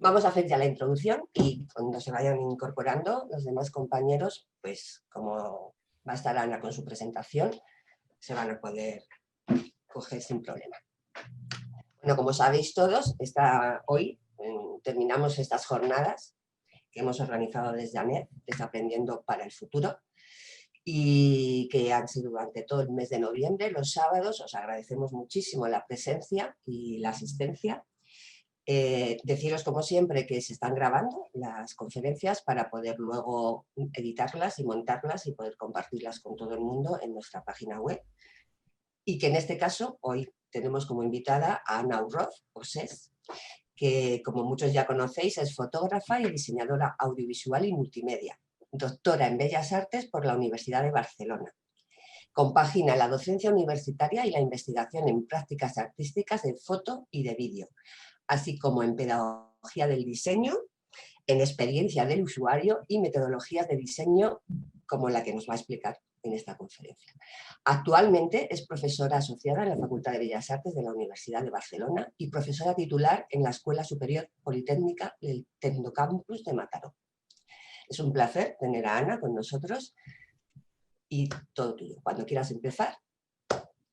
Vamos a hacer ya la introducción y cuando se vayan incorporando los demás compañeros, pues como va a estar Ana con su presentación, se van a poder coger sin problema. Bueno, como sabéis todos, hoy terminamos estas jornadas que hemos organizado desde ANED, desde Aprendiendo para el Futuro, y que han sido durante todo el mes de noviembre, los sábados. Os agradecemos muchísimo la presencia y la asistencia. Deciros como siempre que se están grabando las conferencias para poder luego editarlas y montarlas y poder compartirlas con todo el mundo en nuestra página web, y que en este caso hoy tenemos como invitada a Ana Urroz, OSES, que como muchos ya conocéis es fotógrafa y diseñadora audiovisual y multimedia, doctora en Bellas Artes por la Universidad de Barcelona. Compagina la docencia universitaria y la investigación en prácticas artísticas de foto y de vídeo, así como en pedagogía del diseño, en experiencia del usuario y metodologías de diseño como la que nos va a explicar en esta conferencia. Actualmente es profesora asociada en la Facultad de Bellas Artes de la Universidad de Barcelona y profesora titular en la Escuela Superior Politécnica del Tecnocampus de Mataró. Es un placer tener a Ana con nosotros y todo tuyo. Cuando quieras empezar,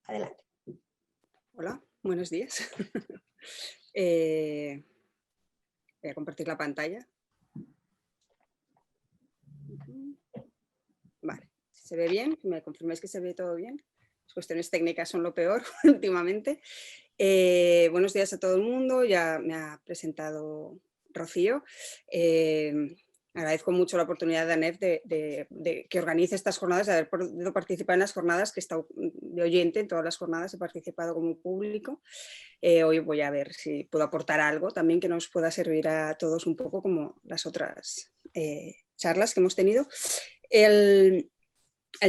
adelante. Hola, buenos días. Voy a compartir la pantalla. Vale, ¿se ve bien? ¿Me confirmáis que se ve todo bien? Las cuestiones técnicas son lo peor últimamente. Buenos días a todo el mundo, ya me ha presentado Rocío. Agradezco mucho la oportunidad de ANEF de que organice estas jornadas, de haber podido participar en las jornadas, que he estado de oyente en todas las jornadas, he participado como público. Hoy voy a ver si puedo aportar algo también que nos pueda servir a todos un poco como las otras charlas que hemos tenido. El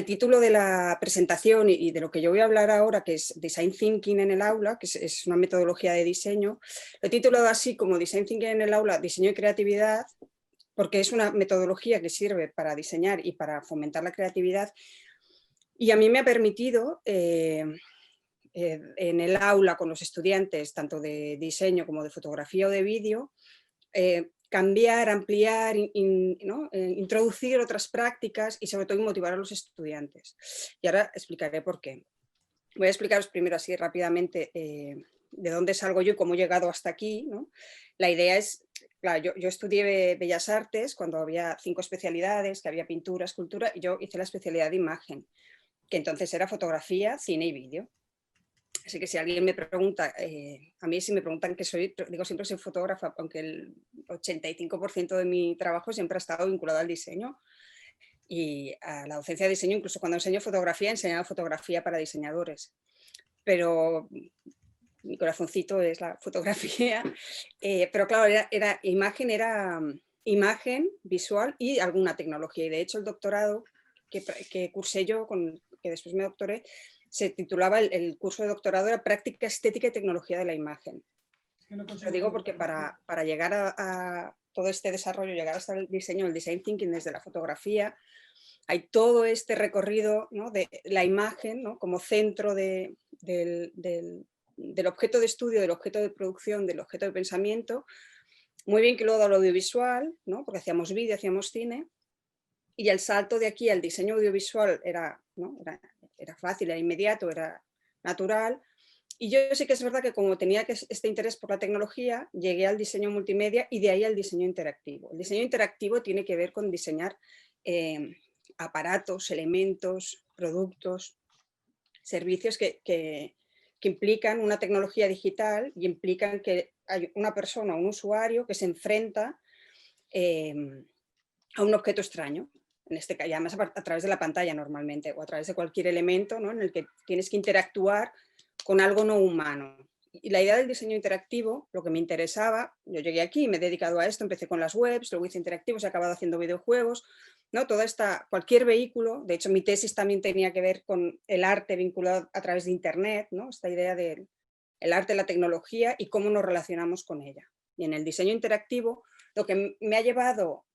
título de la presentación y de lo que yo voy a hablar ahora, que es Design Thinking en el aula, que es una metodología de diseño, lo he titulado así como Design Thinking en el aula, diseño y creatividad, porque es una metodología que sirve para diseñar y para fomentar la creatividad, y a mí me ha permitido en el aula con los estudiantes, tanto de diseño como de fotografía o de vídeo, cambiar, ampliar, introducir otras prácticas y sobre todo motivar a los estudiantes. Y ahora explicaré por qué. Voy a explicaros primero así rápidamente de dónde salgo yo y cómo he llegado hasta aquí, ¿no? La idea es, claro, yo estudié Bellas Artes cuando había 5 especialidades, que había pintura, escultura, y yo hice la especialidad de imagen, que entonces era fotografía, cine y vídeo. Así que si alguien me pregunta, a mí si me preguntan qué soy, digo siempre soy fotógrafa, aunque el 85% de mi trabajo siempre ha estado vinculado al diseño y a la docencia de diseño. Incluso cuando enseño fotografía, he enseñado fotografía para diseñadores. Pero mi corazoncito es la fotografía. Pero claro, era imagen visual y alguna tecnología. Y de hecho el doctorado que cursé yo, que después me doctoré, se titulaba el curso de doctorado era Práctica Estética y Tecnología de la Imagen. Lo digo porque para llegar a todo este desarrollo, llegar hasta el diseño, el design thinking desde la fotografía, hay todo este recorrido, ¿no?, de la imagen, ¿no?, como centro del objeto de estudio, del objeto de producción, del objeto de pensamiento. Muy bien que luego al audiovisual, ¿no?, porque hacíamos vídeo, hacíamos cine, y el salto de aquí al diseño audiovisual era fácil, era inmediato, era natural. Y yo sí que es verdad que como tenía este interés por la tecnología, llegué al diseño multimedia y de ahí al diseño interactivo. El diseño interactivo tiene que ver con diseñar aparatos, elementos, productos, servicios que implican una tecnología digital y implican que hay una persona, un usuario que se enfrenta a un objeto extraño. En este caso, además a través de la pantalla normalmente, o a través de cualquier elemento, ¿no?, en el que tienes que interactuar con algo no humano. Y la idea del diseño interactivo, lo que me interesaba, yo llegué aquí, me he dedicado a esto, empecé con las webs, luego hice interactivos, he acabado haciendo videojuegos, ¿no? Cualquier vehículo, de hecho mi tesis también tenía que ver con el arte vinculado a través de internet, ¿no?, esta idea del arte, la tecnología y cómo nos relacionamos con ella. Y en el diseño interactivo, lo que me ha llevado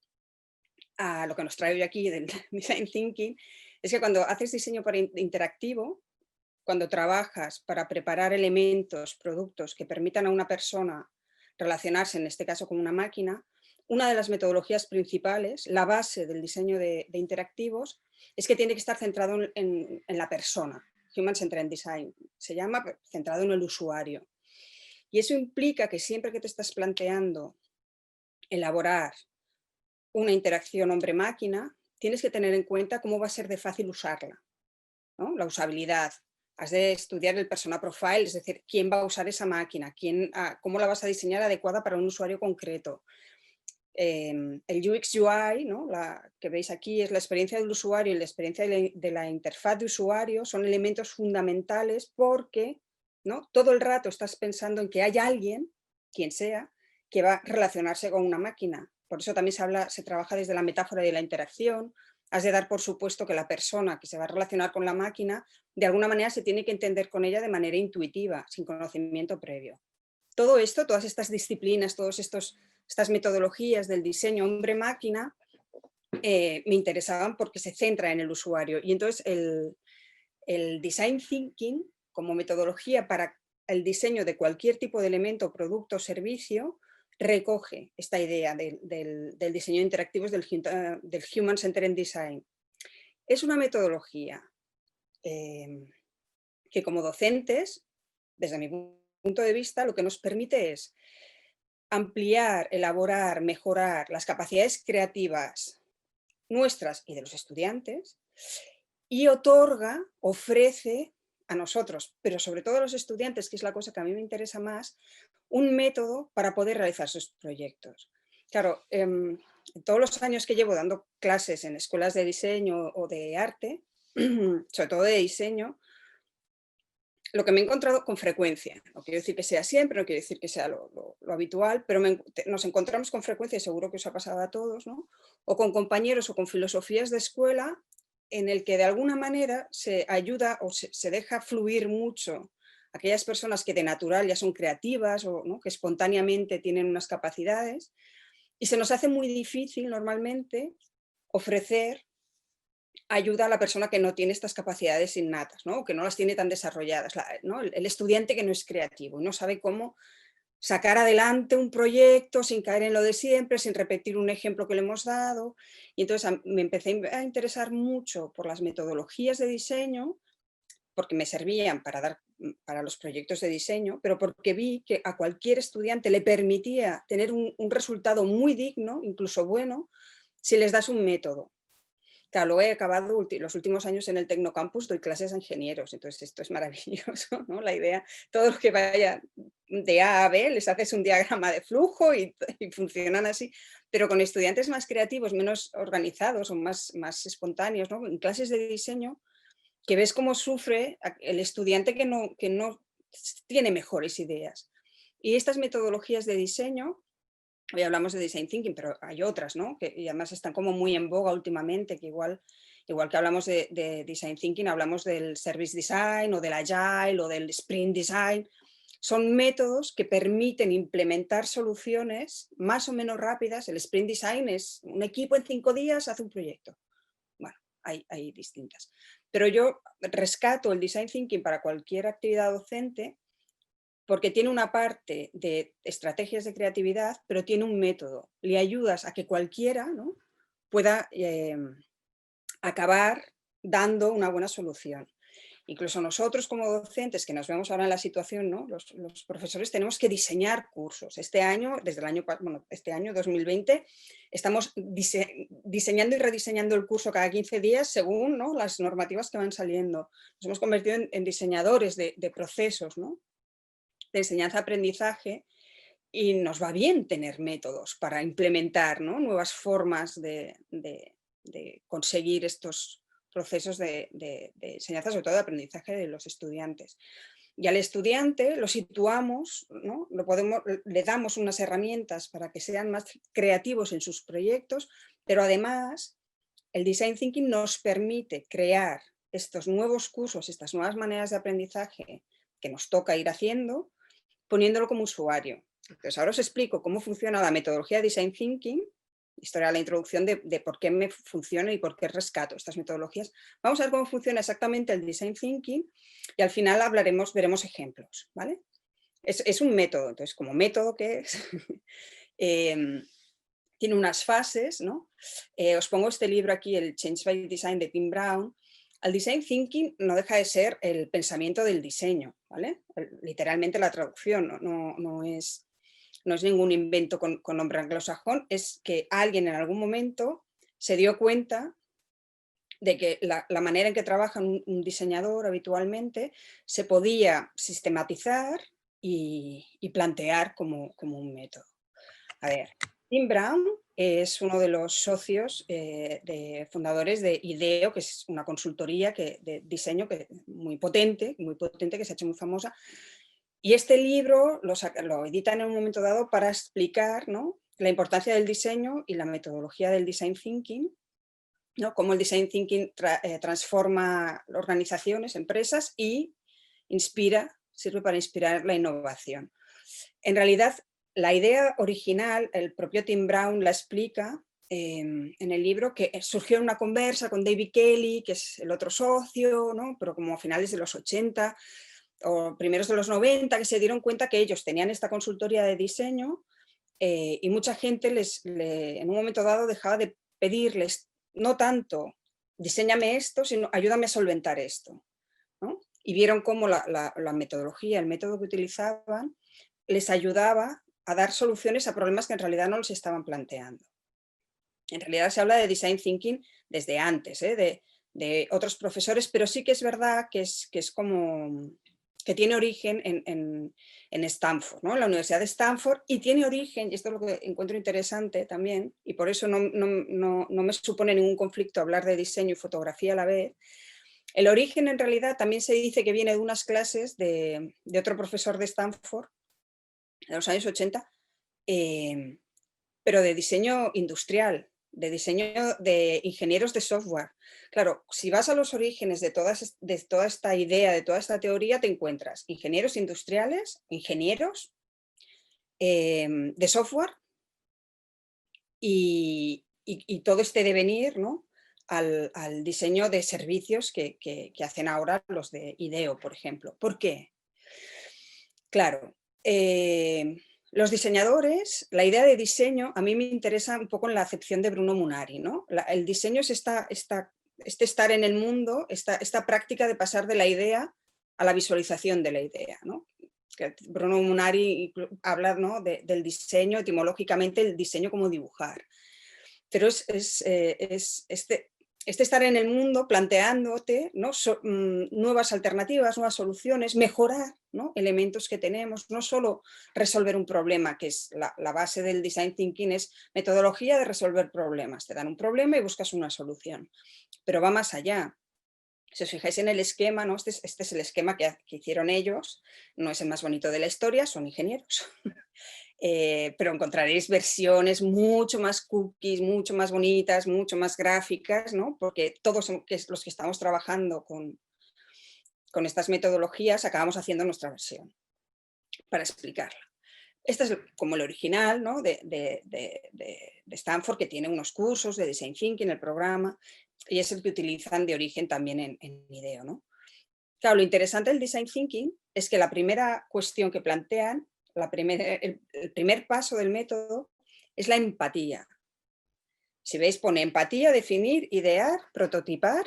a lo que nos trae hoy aquí del design thinking, es que cuando haces diseño para interactivo, cuando trabajas para preparar elementos, productos que permitan a una persona relacionarse en este caso con una máquina, una de las metodologías principales, la base del diseño de interactivos, es que tiene que estar centrado en la persona. Human-Centered Design se llama, centrado en el usuario. Y eso implica que siempre que te estás planteando elaborar una interacción hombre-máquina, tienes que tener en cuenta cómo va a ser de fácil usarla, ¿no? La usabilidad. Has de estudiar el persona profile, es decir, quién va a usar esa máquina, cómo la vas a diseñar adecuada para un usuario concreto. El UX UI, ¿no? La que veis aquí es la experiencia del usuario y la experiencia de la interfaz de usuario, son elementos fundamentales porque, ¿no?, todo el rato estás pensando en que hay alguien, quien sea, que va a relacionarse con una máquina. Por eso también se trabaja desde la metáfora de la interacción. Has de dar por supuesto que la persona que se va a relacionar con la máquina de alguna manera se tiene que entender con ella de manera intuitiva, sin conocimiento previo. Todo esto, todas estas disciplinas, estas metodologías del diseño hombre-máquina me interesaban porque se centra en el usuario. Y entonces el design thinking como metodología para el diseño de cualquier tipo de elemento, producto o servicio recoge esta idea del diseño de interactivos del Human-Centered Design. Es una metodología que como docentes, desde mi punto de vista, lo que nos permite es ampliar, elaborar, mejorar las capacidades creativas nuestras y de los estudiantes y ofrece a nosotros, pero sobre todo a los estudiantes, que es la cosa que a mí me interesa más, un método para poder realizar sus proyectos. Claro, en todos los años que llevo dando clases en escuelas de diseño o de arte, sobre todo de diseño, lo que me he encontrado con frecuencia, no quiero decir que sea siempre, no quiero decir que sea lo habitual, pero nos encontramos con frecuencia, y seguro que os ha pasado a todos, ¿no?, o con compañeros o con filosofías de escuela en el que de alguna manera se ayuda o se deja fluir mucho aquellas personas que de natural ya son creativas o, ¿no?, que espontáneamente tienen unas capacidades, y se nos hace muy difícil normalmente ofrecer ayuda a la persona que no tiene estas capacidades innatas, ¿no?, que no las tiene tan desarrolladas, ¿no?, el estudiante que no es creativo y no sabe cómo sacar adelante un proyecto sin caer en lo de siempre, sin repetir un ejemplo que le hemos dado. Y entonces me empecé a interesar mucho por las metodologías de diseño, porque me servían para los proyectos de diseño, pero porque vi que a cualquier estudiante le permitía tener un resultado muy digno, incluso bueno, si les das un método. Claro, luego he acabado los últimos años en el Tecnocampus, doy clases a ingenieros, entonces esto es maravilloso, ¿no? La idea, todo lo que vaya de A a B, les haces un diagrama de flujo y funcionan así, pero con estudiantes más creativos, menos organizados o más espontáneos, ¿no?, en clases de diseño, que ves cómo sufre el estudiante que no tiene mejores ideas. Y estas metodologías de diseño, hoy hablamos de design thinking, pero hay otras, ¿no?, y además están como muy en boga últimamente, que igual que hablamos de design thinking, hablamos del service design o del agile o del sprint design. Son métodos que permiten implementar soluciones más o menos rápidas. El sprint design es un equipo en 5 días hace un proyecto. Bueno, hay distintas. Pero yo rescato el design thinking para cualquier actividad docente porque tiene una parte de estrategias de creatividad, pero tiene un método. Le ayudas a que cualquiera, ¿no?, pueda acabar dando una buena solución. Incluso nosotros como docentes, que nos vemos ahora en la situación, ¿no?, los profesores tenemos que diseñar cursos. Este año, este año 2020, estamos diseñando y rediseñando el curso cada 15 días según, ¿no?, las normativas que van saliendo. Nos hemos convertido en diseñadores de procesos, ¿no?, de enseñanza-aprendizaje, y nos va bien tener métodos para implementar, ¿no?, nuevas formas de conseguir estos procesos de enseñanza, sobre todo de aprendizaje de los estudiantes. Y al estudiante lo situamos, ¿no?, le damos unas herramientas para que sean más creativos en sus proyectos, pero además el design thinking nos permite crear estos nuevos cursos, estas nuevas maneras de aprendizaje que nos toca ir haciendo, poniéndolo como usuario. Entonces, ahora os explico cómo funciona la metodología de Design Thinking, historia de la introducción de por qué me funciona y por qué rescato estas metodologías. Vamos a ver cómo funciona exactamente el Design Thinking y al final veremos ejemplos, ¿vale? Es un método, entonces como método que es, tiene unas fases, ¿no? Os pongo este libro aquí, el Change by Design de Tim Brown. El design thinking no deja de ser el pensamiento del diseño, ¿vale? Literalmente la traducción no es ningún invento con nombre anglosajón, es que alguien en algún momento se dio cuenta de que la manera en que trabaja un diseñador habitualmente se podía sistematizar y plantear como un método. A ver, Tim Brown es uno de los socios fundadores de IDEO, que es una consultoría de diseño muy potente, que se ha hecho muy famosa. Y este libro lo edita en un momento dado para explicar, ¿no?, la importancia del diseño y la metodología del design thinking, ¿no?, cómo el design thinking transforma organizaciones, empresas y sirve para inspirar la innovación. En realidad, la idea original, el propio Tim Brown la explica en el libro, que surgió en una conversa con David Kelley, que es el otro socio, ¿no?, pero como a finales de los 80 o primeros de los 90, que se dieron cuenta que ellos tenían esta consultoría de diseño y mucha gente en un momento dado dejaba de pedirles no tanto diséñame esto, sino ayúdame a solventar esto, ¿no? Y vieron cómo la metodología, el método que utilizaban, les ayudaba a dar soluciones a problemas que en realidad no los estaban planteando. En realidad se habla de design thinking desde antes, de otros profesores, pero sí que es verdad que es como que tiene origen en Stanford, ¿no?, en la Universidad de Stanford, y tiene origen, y esto es lo que encuentro interesante también, y por eso no me supone ningún conflicto hablar de diseño y fotografía a la vez. El origen en realidad también se dice que viene de unas clases de otro profesor de Stanford, de los años 80, pero de diseño industrial, de diseño de ingenieros de software. Claro, si vas a los orígenes de toda esta idea, de toda esta teoría, te encuentras ingenieros industriales, ingenieros de software y todo este devenir, ¿no?, al diseño de servicios que hacen ahora los de IDEO, por ejemplo. ¿Por qué? Claro, los diseñadores, la idea de diseño, a mí me interesa un poco en la acepción de Bruno Munari, ¿no? El diseño es este estar en el mundo, esta práctica de pasar de la idea a la visualización de la idea, ¿no? Que Bruno Munari habla, ¿no?, del diseño, etimológicamente el diseño como dibujar. Pero es este estar en el mundo planteándote, ¿no?, nuevas alternativas, nuevas soluciones, mejorar, ¿no?, elementos que tenemos, no solo resolver un problema, que es la base del design thinking, es metodología de resolver problemas. Te dan un problema y buscas una solución, pero va más allá. Si os fijáis en el esquema, ¿no?, este es el esquema que hicieron ellos, no es el más bonito de la historia, son ingenieros. Pero encontraréis versiones mucho más cookies, mucho más bonitas, mucho más gráficas, ¿no?, porque todos los que estamos trabajando con estas metodologías acabamos haciendo nuestra versión para explicarla. Este es como el original, ¿no?, de Stanford, que tiene unos cursos de Design Thinking, el programa, y es el que utilizan de origen también en IDEO, ¿no? Claro, lo interesante del Design Thinking es que la primera cuestión que plantean, el primer paso del método es la empatía. Si veis, pone empatía, definir, idear, prototipar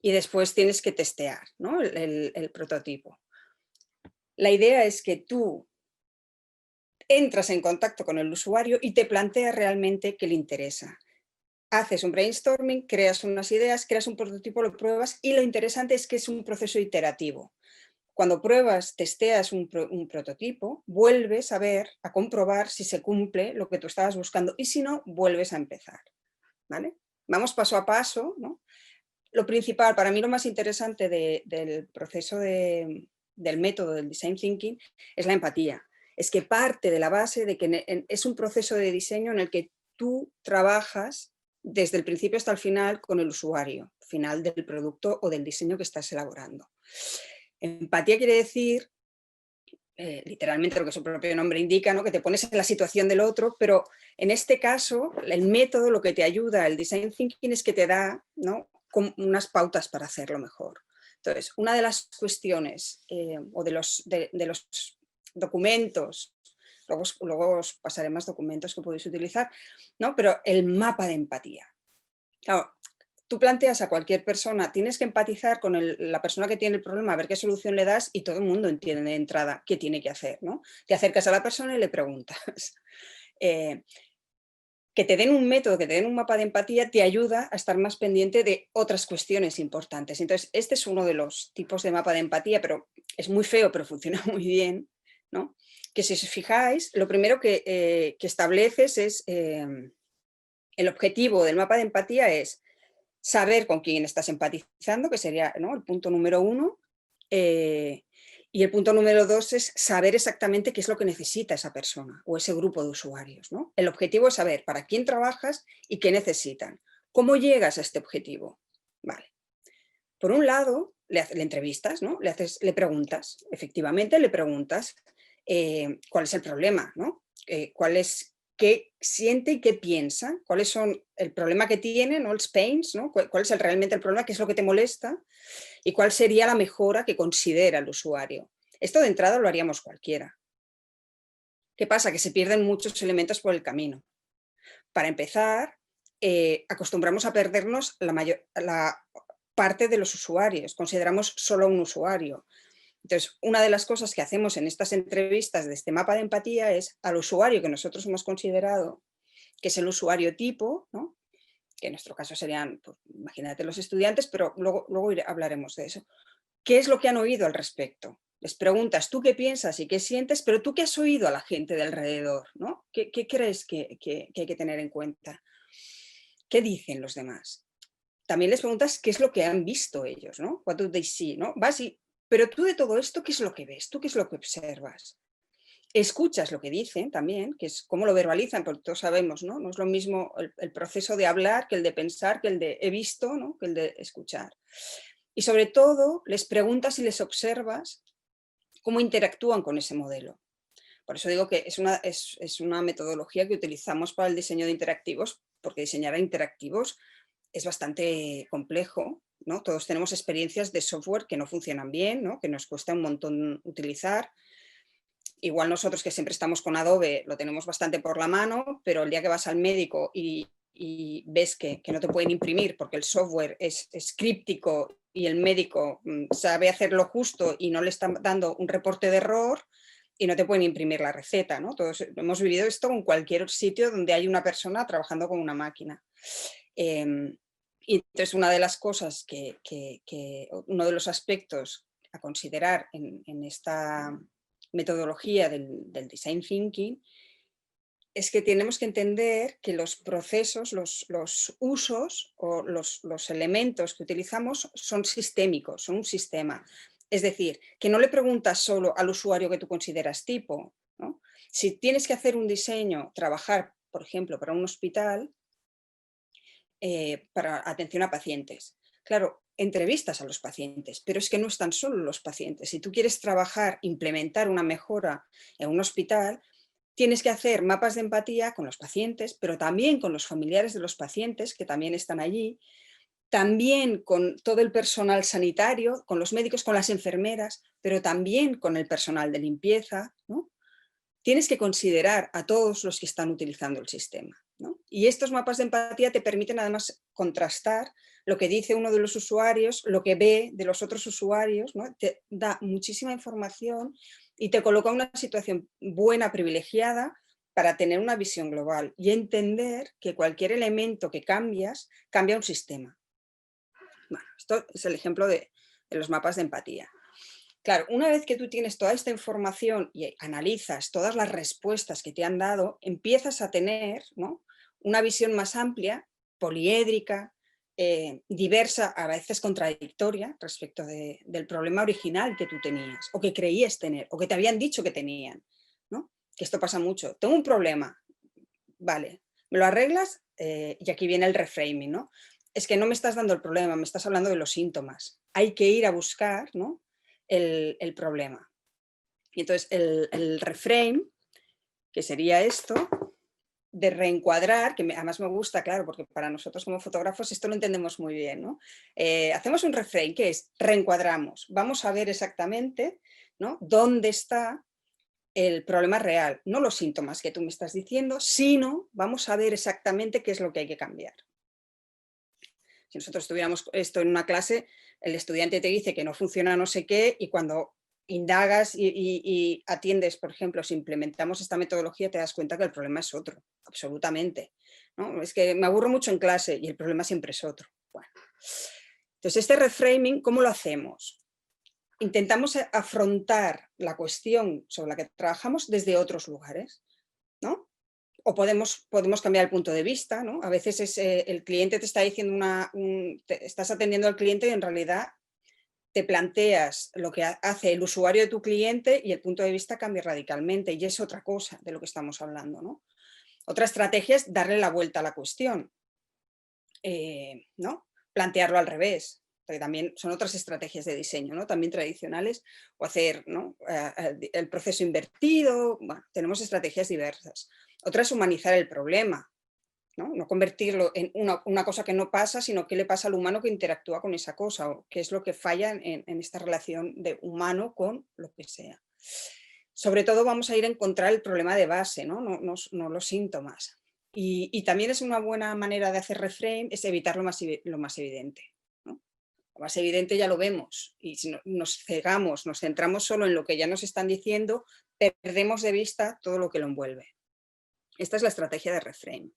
y después tienes que testear, ¿no?, el prototipo. La idea es que tú entras en contacto con el usuario y te planteas realmente qué le interesa. Haces un brainstorming, creas unas ideas, creas un prototipo, lo pruebas y lo interesante es que es un proceso iterativo. Cuando pruebas, testeas un prototipo, vuelves a ver, a comprobar si se cumple lo que tú estabas buscando y si no, vuelves a empezar, ¿vale? Vamos paso a paso, ¿no? Lo principal, para mí lo más interesante del proceso del método del Design Thinking es la empatía. Es que parte de la base de que es un proceso de diseño en el que tú trabajas desde el principio hasta el final con el usuario final del producto o del diseño que estás elaborando. Empatía quiere decir, literalmente lo que su propio nombre indica, ¿no?, que te pones en la situación del otro, pero en este caso el método lo que te ayuda, el Design Thinking, es que te da, ¿no?, unas pautas para hacerlo mejor. Entonces, una de las cuestiones o de los documentos, luego os pasaré más documentos que podéis utilizar, ¿no? Pero el mapa de empatía. Claro, tú planteas a cualquier persona, tienes que empatizar con la persona que tiene el problema, a ver qué solución le das y todo el mundo entiende de entrada qué tiene que hacer, ¿no? Te acercas a la persona y le preguntas. Que te den un método, que te den un mapa de empatía, te ayuda a estar más pendiente de otras cuestiones importantes. Entonces, este es uno de los tipos de mapa de empatía, pero es muy feo, pero funciona muy bien, ¿no? Que si os fijáis, lo primero que estableces es, el objetivo del mapa de empatía es saber con quién estás empatizando, que sería, ¿no?, el punto número 1, y el punto número 2 es saber exactamente qué es lo que necesita esa persona o ese grupo de usuarios, ¿no? El objetivo es saber para quién trabajas y qué necesitan. ¿Cómo llegas a este objetivo? Vale. Por un lado, le entrevistas, ¿no? Le preguntas, efectivamente le preguntas cuál es el problema, ¿no? Qué siente y qué piensa, cuáles son el problema que tiene, ¿no? Els pains, ¿no? Cuál es realmente el problema, qué es lo que te molesta y cuál sería la mejora que considera el usuario. Esto de entrada lo haríamos cualquiera. ¿Qué pasa? Que se pierden muchos elementos por el camino. Para empezar, acostumbramos a perdernos la parte de los usuarios, consideramos solo un usuario. Entonces, una de las cosas que hacemos en estas entrevistas de este mapa de empatía es al usuario que nosotros hemos considerado, que es el usuario tipo, ¿no?, que en nuestro caso serían, pues, imagínate, los estudiantes, pero luego hablaremos de eso. ¿Qué es lo que han oído al respecto? Les preguntas, ¿tú qué piensas y qué sientes? Pero tú qué has oído a la gente de alrededor, ¿no? ¿Qué crees que hay que tener en cuenta? ¿Qué dicen los demás? También les preguntas qué es lo que han visto ellos, ¿no? What do they see, ¿no? Pero tú de todo esto, ¿qué es lo que ves? ¿Tú qué es lo que observas? Escuchas lo que dicen también, que es cómo lo verbalizan, porque todos sabemos, ¿no? No es lo mismo el proceso de hablar que el de pensar, que el de he visto, ¿no?, que el de escuchar. Y sobre todo, les preguntas y les observas cómo interactúan con ese modelo. Por eso digo que es una metodología que utilizamos para el diseño de interactivos, porque diseñar interactivos es bastante complejo, ¿no? Todos tenemos experiencias de software que no funcionan bien, ¿no?, que nos cuesta un montón utilizar. Igual nosotros que siempre estamos con Adobe lo tenemos bastante por la mano, pero el día que vas al médico y ves que no te pueden imprimir porque el software es críptico y el médico sabe hacerlo justo y no le está dando un reporte de error y no te pueden imprimir la receta, ¿no? Todos hemos vivido esto en cualquier sitio donde hay una persona trabajando con una máquina. Y entonces una de las cosas uno de los aspectos a considerar en esta metodología del design thinking es que tenemos que entender que los procesos, los usos o los elementos que utilizamos son sistémicos, son un sistema. Es decir, que no le preguntas solo al usuario que tú consideras tipo, ¿no? Si tienes que hacer un diseño, trabajar, por ejemplo, para un hospital, para atención a pacientes. Claro, entrevistas a los pacientes, pero es que no están solo los pacientes. Si tú quieres trabajar, implementar una mejora en un hospital, tienes que hacer mapas de empatía con los pacientes, pero también con los familiares de los pacientes que también están allí, también con todo el personal sanitario, con los médicos, con las enfermeras, pero también con el personal de limpieza, ¿no? Tienes que considerar a todos los que están utilizando el sistema, ¿no? Y estos mapas de empatía te permiten además contrastar lo que dice uno de los usuarios, lo que ve de los otros usuarios, ¿no? Te da muchísima información y te coloca en una situación buena, privilegiada, para tener una visión global y entender que cualquier elemento que cambias, cambia un sistema. Bueno, esto es el ejemplo de los mapas de empatía. Claro, una vez que tú tienes toda esta información y analizas todas las respuestas que te han dado, empiezas a tener, ¿no?, una visión más amplia, poliédrica, diversa, a veces contradictoria respecto del problema original que tú tenías o que creías tener o que te habían dicho que tenían, ¿no? Que esto pasa mucho. Tengo un problema, vale, ¿me lo arreglas? Y aquí viene el reframing, ¿no? Es que no me estás dando el problema, me estás hablando de los síntomas. Hay que ir a buscar, ¿no?, el problema. Y entonces el reframe, que sería esto, de reencuadrar, que además me gusta, claro, porque para nosotros como fotógrafos esto lo entendemos muy bien, ¿no? Hacemos un reframe, que es reencuadramos, vamos a ver exactamente, ¿no?, dónde está el problema real, no los síntomas que tú me estás diciendo, sino vamos a ver exactamente qué es lo que hay que cambiar. Si nosotros tuviéramos esto en una clase, el estudiante te dice que no funciona no sé qué y cuando indagas y atiendes, por ejemplo, si implementamos esta metodología, te das cuenta que el problema es otro, absolutamente, ¿no? Es que me aburro mucho en clase y el problema siempre es otro. Bueno. Entonces, este reframing, ¿cómo lo hacemos? Intentamos afrontar la cuestión sobre la que trabajamos desde otros lugares, ¿no? O podemos cambiar el punto de vista, ¿no? A veces es, el cliente te está diciendo estás atendiendo al cliente y en realidad te planteas lo que hace el usuario de tu cliente y el punto de vista cambia radicalmente y es otra cosa de lo que estamos hablando, ¿no? Otra estrategia es darle la vuelta a la cuestión, ¿no? Plantearlo al revés, porque también son otras estrategias de diseño, ¿no? También tradicionales, o hacer, ¿no? El proceso invertido, bueno, tenemos estrategias diversas. Otra es humanizar el problema, ¿no? No convertirlo en una cosa que no pasa, sino qué le pasa al humano que interactúa con esa cosa, o qué es lo que falla en esta relación de humano con lo que sea. Sobre todo vamos a ir a encontrar el problema de base, no los síntomas. Y también es una buena manera de hacer reframe, es evitar lo más evidente, ¿no? Lo más evidente ya lo vemos, y si nos cegamos, nos centramos solo en lo que ya nos están diciendo, perdemos de vista todo lo que lo envuelve. Esta es la estrategia de reframe.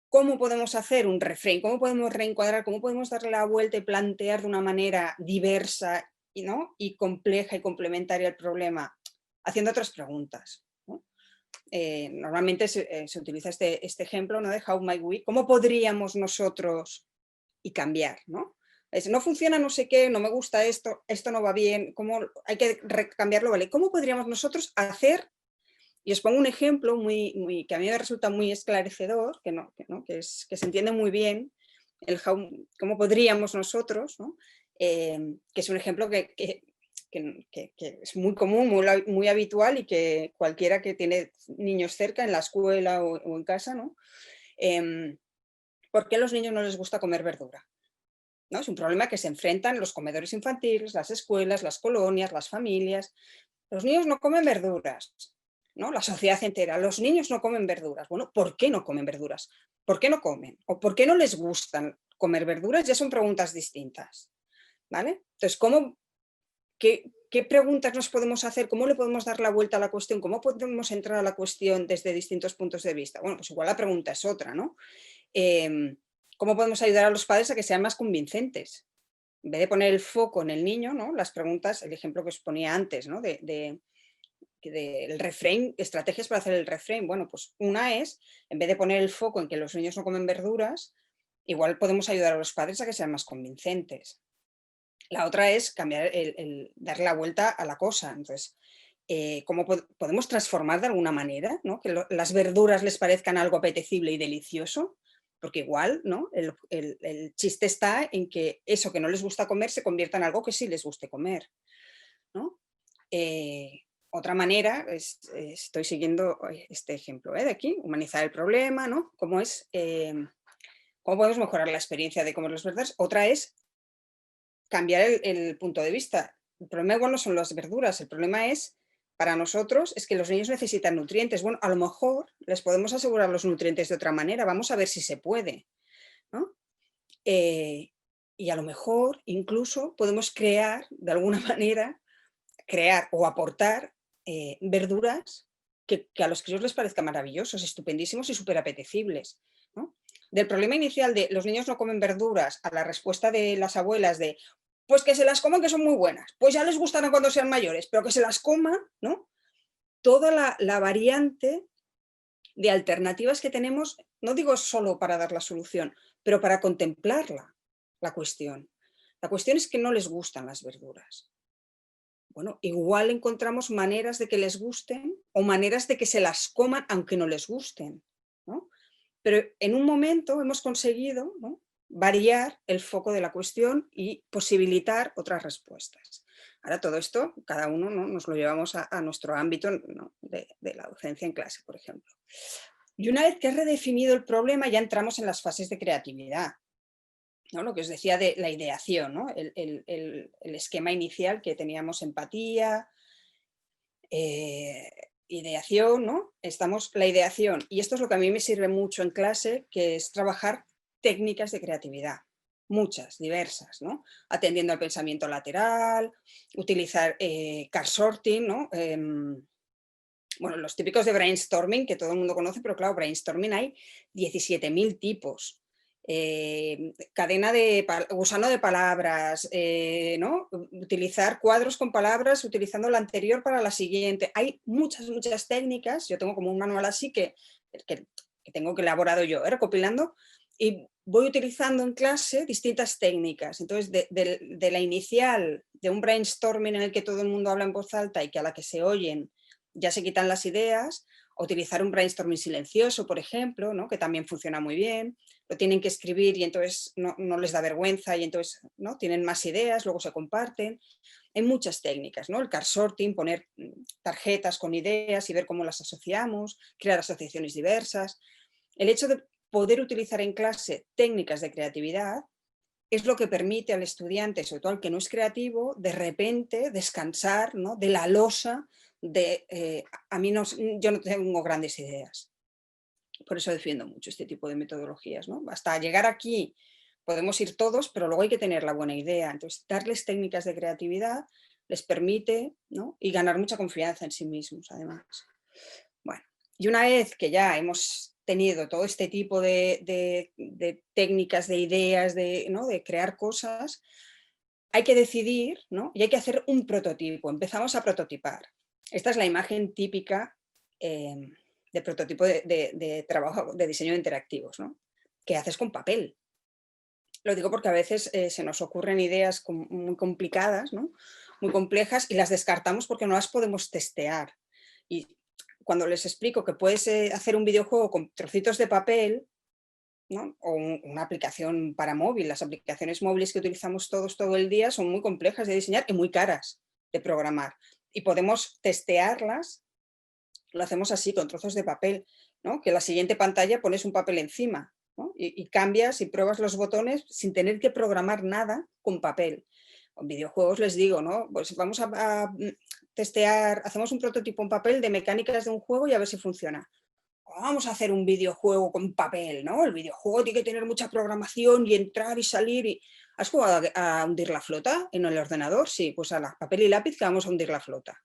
¿Cómo podemos hacer un reframe? ¿Cómo podemos reencuadrar? ¿Cómo podemos darle la vuelta y plantear de una manera diversa, ¿no? y compleja y complementaria al problema? Haciendo otras preguntas, ¿no? Normalmente se utiliza este ejemplo, ¿no? de How might we, ¿cómo podríamos nosotros y cambiar? ¿no? No funciona no sé qué, no me gusta esto, esto no va bien, ¿cómo hay que cambiarlo? Vale, ¿cómo podríamos nosotros hacer? Y os pongo un ejemplo que a mí me resulta muy esclarecedor, que se entiende muy bien, cómo podríamos nosotros, ¿no? Que es un ejemplo que es muy común, muy habitual y que cualquiera que tiene niños cerca, en la escuela o en casa, ¿no? ¿Por qué a los niños no les gusta comer verdura? ¿No? Es un problema que se enfrentan los comedores infantiles, las escuelas, las colonias, las familias. Los niños no comen verduras, ¿no? La sociedad entera, los niños no comen verduras. Bueno, ¿por qué no comen verduras? ¿Por qué no comen? ¿O por qué no les gustan comer verduras? Ya son preguntas distintas, ¿vale? Entonces, ¿qué preguntas nos podemos hacer? ¿Cómo le podemos dar la vuelta a la cuestión? ¿Cómo podemos entrar a la cuestión desde distintos puntos de vista? Bueno, pues igual la pregunta es otra, ¿no? ¿Cómo podemos ayudar a los padres a que sean más convincentes? En vez de poner el foco en el niño, ¿no? Las preguntas, el ejemplo que os ponía antes, ¿no? del reframe, estrategias para hacer el reframe. Bueno, pues una es, en vez de poner el foco en que los niños no comen verduras, igual podemos ayudar a los padres a que sean más convincentes. La otra es cambiar, darle la vuelta a la cosa. Entonces, ¿cómo podemos transformar de alguna manera, ¿no? Que las verduras les parezcan algo apetecible y delicioso? Porque igual, ¿no? El chiste está en que eso que no les gusta comer se convierta en algo que sí les guste comer, ¿no? Otra manera, estoy siguiendo este ejemplo de aquí, humanizar el problema, ¿no? ¿Cómo podemos mejorar la experiencia de comer las verduras? Otra es cambiar el punto de vista. El problema igual no son las verduras, el problema es, para nosotros, es que los niños necesitan nutrientes. Bueno, a lo mejor les podemos asegurar los nutrientes de otra manera, vamos a ver si se puede, ¿no? Y a lo mejor incluso podemos crear, de alguna manera, o aportar verduras que a los críos les parezcan maravillosos, estupendísimos y súper apetecibles, ¿no? Del problema inicial de los niños no comen verduras a la respuesta de las abuelas de pues que se las coman, que son muy buenas, pues ya les gustarán cuando sean mayores, pero que se las coman, ¿no? Toda la variante de alternativas que tenemos, no digo solo para dar la solución, pero para contemplarla, la cuestión. La cuestión es que no les gustan las verduras. Bueno, igual encontramos maneras de que les gusten o maneras de que se las coman aunque no les gusten, ¿no? Pero en un momento hemos conseguido, ¿no?, variar el foco de la cuestión y posibilitar otras respuestas. Ahora todo esto, cada uno, ¿no?, nos lo llevamos a nuestro ámbito, ¿no?, de la docencia en clase, por ejemplo. Y una vez que has redefinido el problema, ya entramos en las fases de creatividad, ¿no? Lo que os decía de la ideación, ¿no? El esquema inicial que teníamos empatía, ideación, ¿no? La ideación, y esto es lo que a mí me sirve mucho en clase, que es trabajar técnicas de creatividad, muchas, diversas, ¿no? Atendiendo al pensamiento lateral, utilizar card sorting, ¿no? Bueno, los típicos de brainstorming, que todo el mundo conoce, pero claro, brainstorming hay 17.000 tipos. Cadena de gusano de palabras, ¿no? Utilizar cuadros con palabras utilizando la anterior para la siguiente. Hay muchas técnicas. Yo tengo como un manual así que tengo que elaborado yo, recopilando, y voy utilizando en clase distintas técnicas. Entonces, de la inicial, de un brainstorming en el que todo el mundo habla en voz alta y que a la que se oyen ya se quitan las ideas, utilizar un brainstorming silencioso, por ejemplo, ¿no? Que también funciona muy bien. Lo tienen que escribir y entonces no les da vergüenza y entonces, ¿no? Tienen más ideas, luego se comparten. Hay muchas técnicas, ¿no? El card sorting, poner tarjetas con ideas y ver cómo las asociamos, crear asociaciones diversas. El hecho de poder utilizar en clase técnicas de creatividad es lo que permite al estudiante, sobre todo al que no es creativo, de repente descansar, ¿no? De la losa de yo no tengo grandes ideas. Por eso defiendo mucho este tipo de metodologías, ¿no? Hasta llegar aquí podemos ir todos, pero luego hay que tener la buena idea. Entonces, darles técnicas de creatividad les permite, ¿no? Y ganar mucha confianza en sí mismos, además. Bueno, y una vez que ya hemos tenido todo este tipo de técnicas, de ideas, ¿no? De crear cosas, hay que decidir, ¿no? Y hay que hacer un prototipo. Empezamos a prototipar. Esta es la imagen típica de prototipo de trabajo de diseño de interactivos, ¿no? ¿Qué haces con papel? Lo digo porque a veces se nos ocurren ideas muy complicadas, ¿no? Muy complejas, y las descartamos porque no las podemos testear. Y cuando les explico que puedes hacer un videojuego con trocitos de papel, ¿no? O una aplicación para móvil, las aplicaciones móviles que utilizamos todos todo el día son muy complejas de diseñar y muy caras de programar. Y podemos testearlas, lo hacemos así, con trozos de papel, ¿no? Que en la siguiente pantalla pones un papel encima, ¿no? Y cambias y pruebas los botones sin tener que programar nada con papel. En videojuegos les digo, ¿no? Pues vamos a testear, hacemos un prototipo en papel de mecánicas de un juego y a ver si funciona. Vamos a hacer un videojuego con papel, ¿no? El videojuego tiene que tener mucha programación y entrar y salir. ¿Has jugado a hundir la flota en el ordenador? Sí, pues a papel y lápiz que vamos a hundir la flota.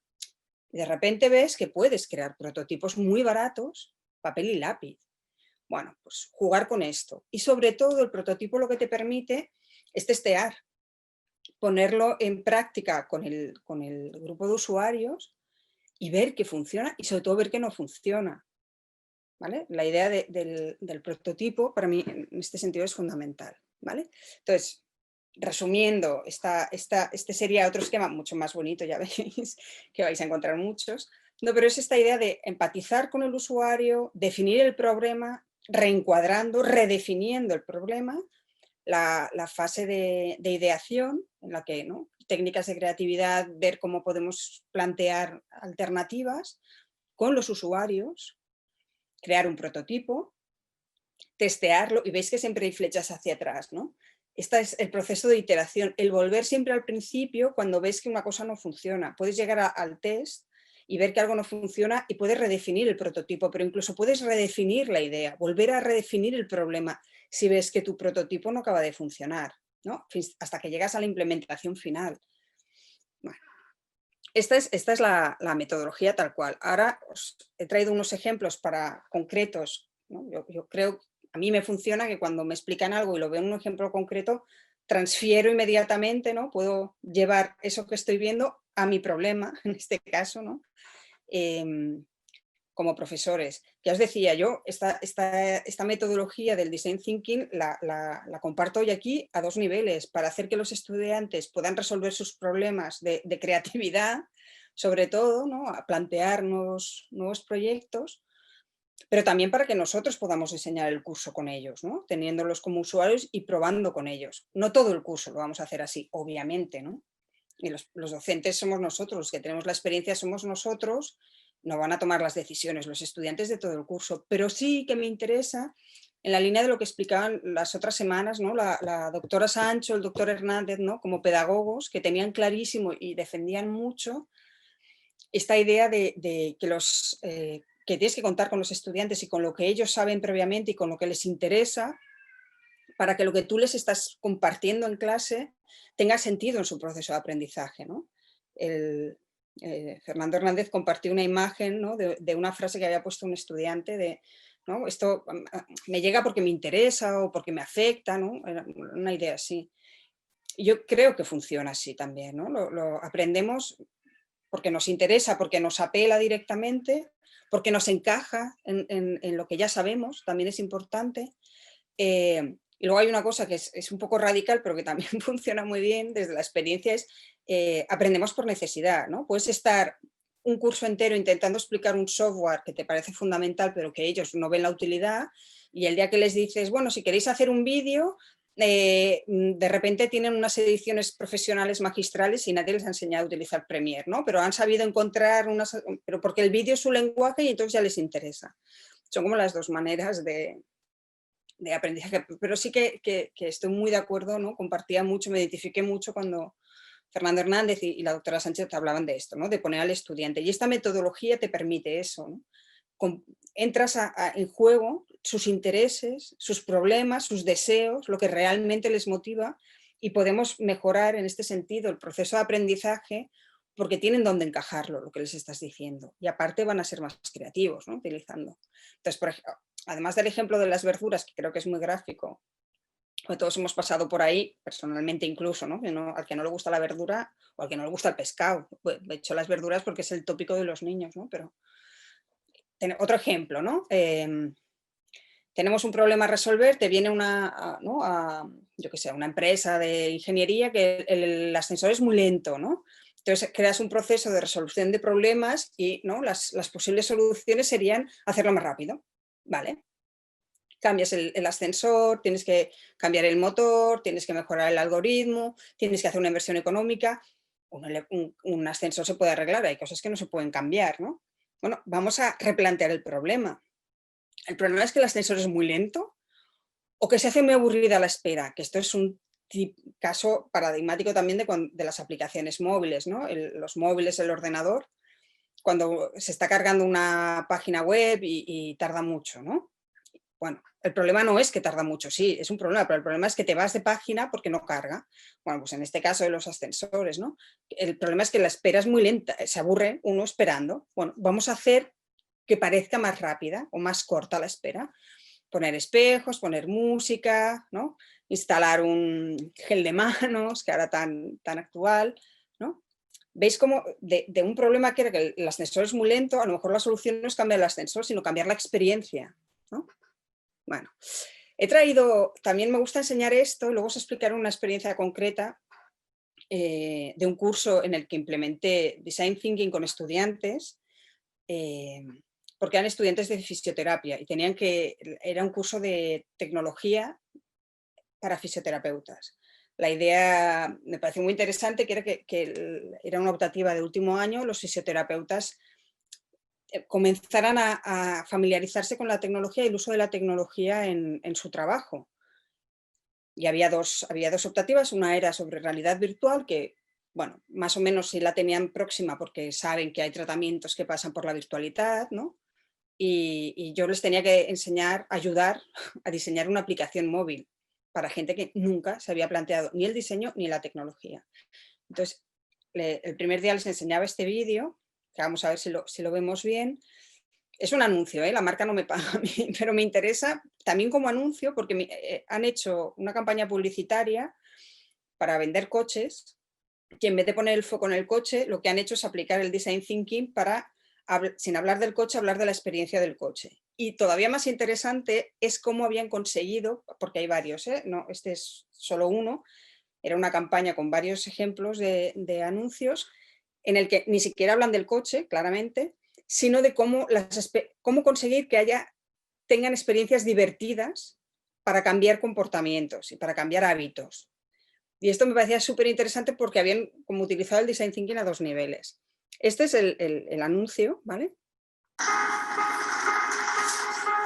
Y de repente ves que puedes crear prototipos muy baratos, papel y lápiz. Bueno, pues jugar con esto. Y sobre todo el prototipo lo que te permite es testear, ponerlo en práctica con el grupo de usuarios y ver que funciona y sobre todo ver que no funciona. ¿Vale? La idea del prototipo para mí en este sentido es fundamental. ¿Vale? Entonces, resumiendo, este sería otro esquema mucho más bonito, ya veis que vais a encontrar muchos, no, pero es esta idea de empatizar con el usuario, definir el problema, reencuadrando, redefiniendo el problema, la fase de ideación, en la que, ¿no? Técnicas de creatividad, ver cómo podemos plantear alternativas con los usuarios, crear un prototipo, testearlo, y veis que siempre hay flechas hacia atrás, ¿no? Este es el proceso de iteración, el volver siempre al principio cuando ves que una cosa no funciona. Puedes llegar al test y ver que algo no funciona y puedes redefinir el prototipo, pero incluso puedes redefinir la idea, volver a redefinir el problema si ves que tu prototipo no acaba de funcionar, ¿no? Hasta que llegas a la implementación final. Bueno, esta es la metodología tal cual. Ahora os he traído unos ejemplos concretos, ¿no? Yo creo, a mí me funciona que cuando me explican algo y lo veo en un ejemplo concreto, transfiero inmediatamente, ¿no? Puedo llevar eso que estoy viendo a mi problema, en este caso, ¿no? Como profesores. Ya os decía, yo esta metodología del Design Thinking la comparto hoy aquí a dos niveles, para hacer que los estudiantes puedan resolver sus problemas de creatividad, sobre todo, ¿no? A plantear nuevos proyectos, pero también para que nosotros podamos diseñar el curso con ellos, ¿no? Teniéndolos como usuarios y probando con ellos. No todo el curso lo vamos a hacer así, obviamente, ¿no? Y los docentes somos nosotros, los que tenemos la experiencia somos nosotros, no van a tomar las decisiones los estudiantes de todo el curso, pero sí que me interesa, en la línea de lo que explicaban las otras semanas, ¿no? La doctora Sancho, el doctor Hernández, ¿no? Como pedagogos que tenían clarísimo y defendían mucho esta idea de que tienes que contar con los estudiantes y con lo que ellos saben previamente y con lo que les interesa, para que lo que tú les estás compartiendo en clase tenga sentido en su proceso de aprendizaje, ¿no? Fernando Hernández compartió una imagen, ¿no?, de una frase que había puesto un estudiante de, ¿no?, esto me llega porque me interesa o porque me afecta, ¿no? Era una idea así. Yo creo que funciona así también, ¿no? Lo aprendemos porque nos interesa, porque nos apela directamente, porque nos encaja en lo que ya sabemos, también es importante. Y luego hay una cosa que es un poco radical, pero que también funciona muy bien desde la experiencia, es aprendemos por necesidad, ¿no? Puedes estar un curso entero intentando explicar un software que te parece fundamental, pero que ellos no ven la utilidad, y el día que les dices, bueno, si queréis hacer un vídeo, de repente tienen unas ediciones profesionales magistrales y nadie les ha enseñado a utilizar Premiere, ¿no? Pero han sabido encontrar pero porque el vídeo es su lenguaje y entonces ya les interesa. Son como las dos maneras de aprendizaje, pero sí que estoy muy de acuerdo, ¿no? Compartía mucho, me identifiqué mucho cuando Fernando Hernández y la doctora Sánchez hablaban de esto, ¿no? De poner al estudiante. Y esta metodología te permite eso, ¿no? Entras en juego sus intereses, sus problemas, sus deseos, lo que realmente les motiva, y podemos mejorar en este sentido el proceso de aprendizaje porque tienen dónde encajarlo, lo que les estás diciendo. Y aparte van a ser más creativos, ¿no? Utilizando. Entonces, por ejemplo, además del ejemplo de las verduras, que creo que es muy gráfico, pues todos hemos pasado por ahí, personalmente incluso, ¿no? Al que no le gusta la verdura o al que no le gusta el pescado. Pues, de hecho, las verduras porque es el tópico de los niños, ¿no? Pero otro ejemplo, ¿no? Tenemos un problema a resolver, te viene yo qué sé, una empresa de ingeniería que el ascensor es muy lento, ¿no? Entonces creas un proceso de resolución de problemas y, ¿no?, las posibles soluciones serían hacerlo más rápido, ¿vale? Cambias el ascensor, tienes que cambiar el motor, tienes que mejorar el algoritmo, tienes que hacer una inversión económica. Un ascensor se puede arreglar, hay cosas que no se pueden cambiar, ¿no? Bueno, vamos a replantear el problema. El problema es que el ascensor es muy lento o que se hace muy aburrida la espera, que esto es un caso paradigmático también de las aplicaciones móviles, ¿no? Los móviles, el ordenador, cuando se está cargando una página web y tarda mucho, ¿no? Bueno, el problema no es que tarda mucho, sí, es un problema, pero el problema es que te vas de página porque no carga. Bueno, pues en este caso de los ascensores, ¿no? El problema es que la espera es muy lenta, se aburre uno esperando. Bueno, vamos a hacer que parezca más rápida o más corta la espera. Poner espejos, poner música, ¿no? Instalar un gel de manos, que ahora tan actual, ¿no? ¿Veis cómo de un problema que era que el ascensor es muy lento, a lo mejor la solución no es cambiar el ascensor, sino cambiar la experiencia, ¿no? Bueno, también me gusta enseñar esto, luego os explicaré una experiencia concreta de un curso en el que implementé Design Thinking con estudiantes, porque eran estudiantes de fisioterapia y era un curso de tecnología para fisioterapeutas. La idea me pareció muy interesante, que era que era una optativa de último año, los fisioterapeutas comenzaran a familiarizarse con la tecnología y el uso de la tecnología en su trabajo. Y había dos optativas, una era sobre realidad virtual, que, bueno, más o menos sí la tenían próxima porque saben que hay tratamientos que pasan por la virtualidad, ¿no? Y yo les tenía que ayudar a diseñar una aplicación móvil para gente que nunca se había planteado ni el diseño ni la tecnología. Entonces, el primer día les enseñaba este vídeo, que vamos a ver si lo vemos bien. Es un anuncio, la marca no me paga a mí, pero me interesa también como anuncio porque han hecho una campaña publicitaria para vender coches, que en vez de poner el foco en el coche, lo que han hecho es aplicar el Design Thinking para, sin hablar del coche, hablar de la experiencia del coche. Y todavía más interesante es cómo habían conseguido, porque hay varios, no, este es solo uno, era una campaña con varios ejemplos de anuncios en el que ni siquiera hablan del coche, claramente, sino de cómo conseguir que tengan experiencias divertidas para cambiar comportamientos y para cambiar hábitos. Y esto me parecía súper interesante porque habían como utilizado el Design Thinking a dos niveles. Este es el anuncio, ¿vale?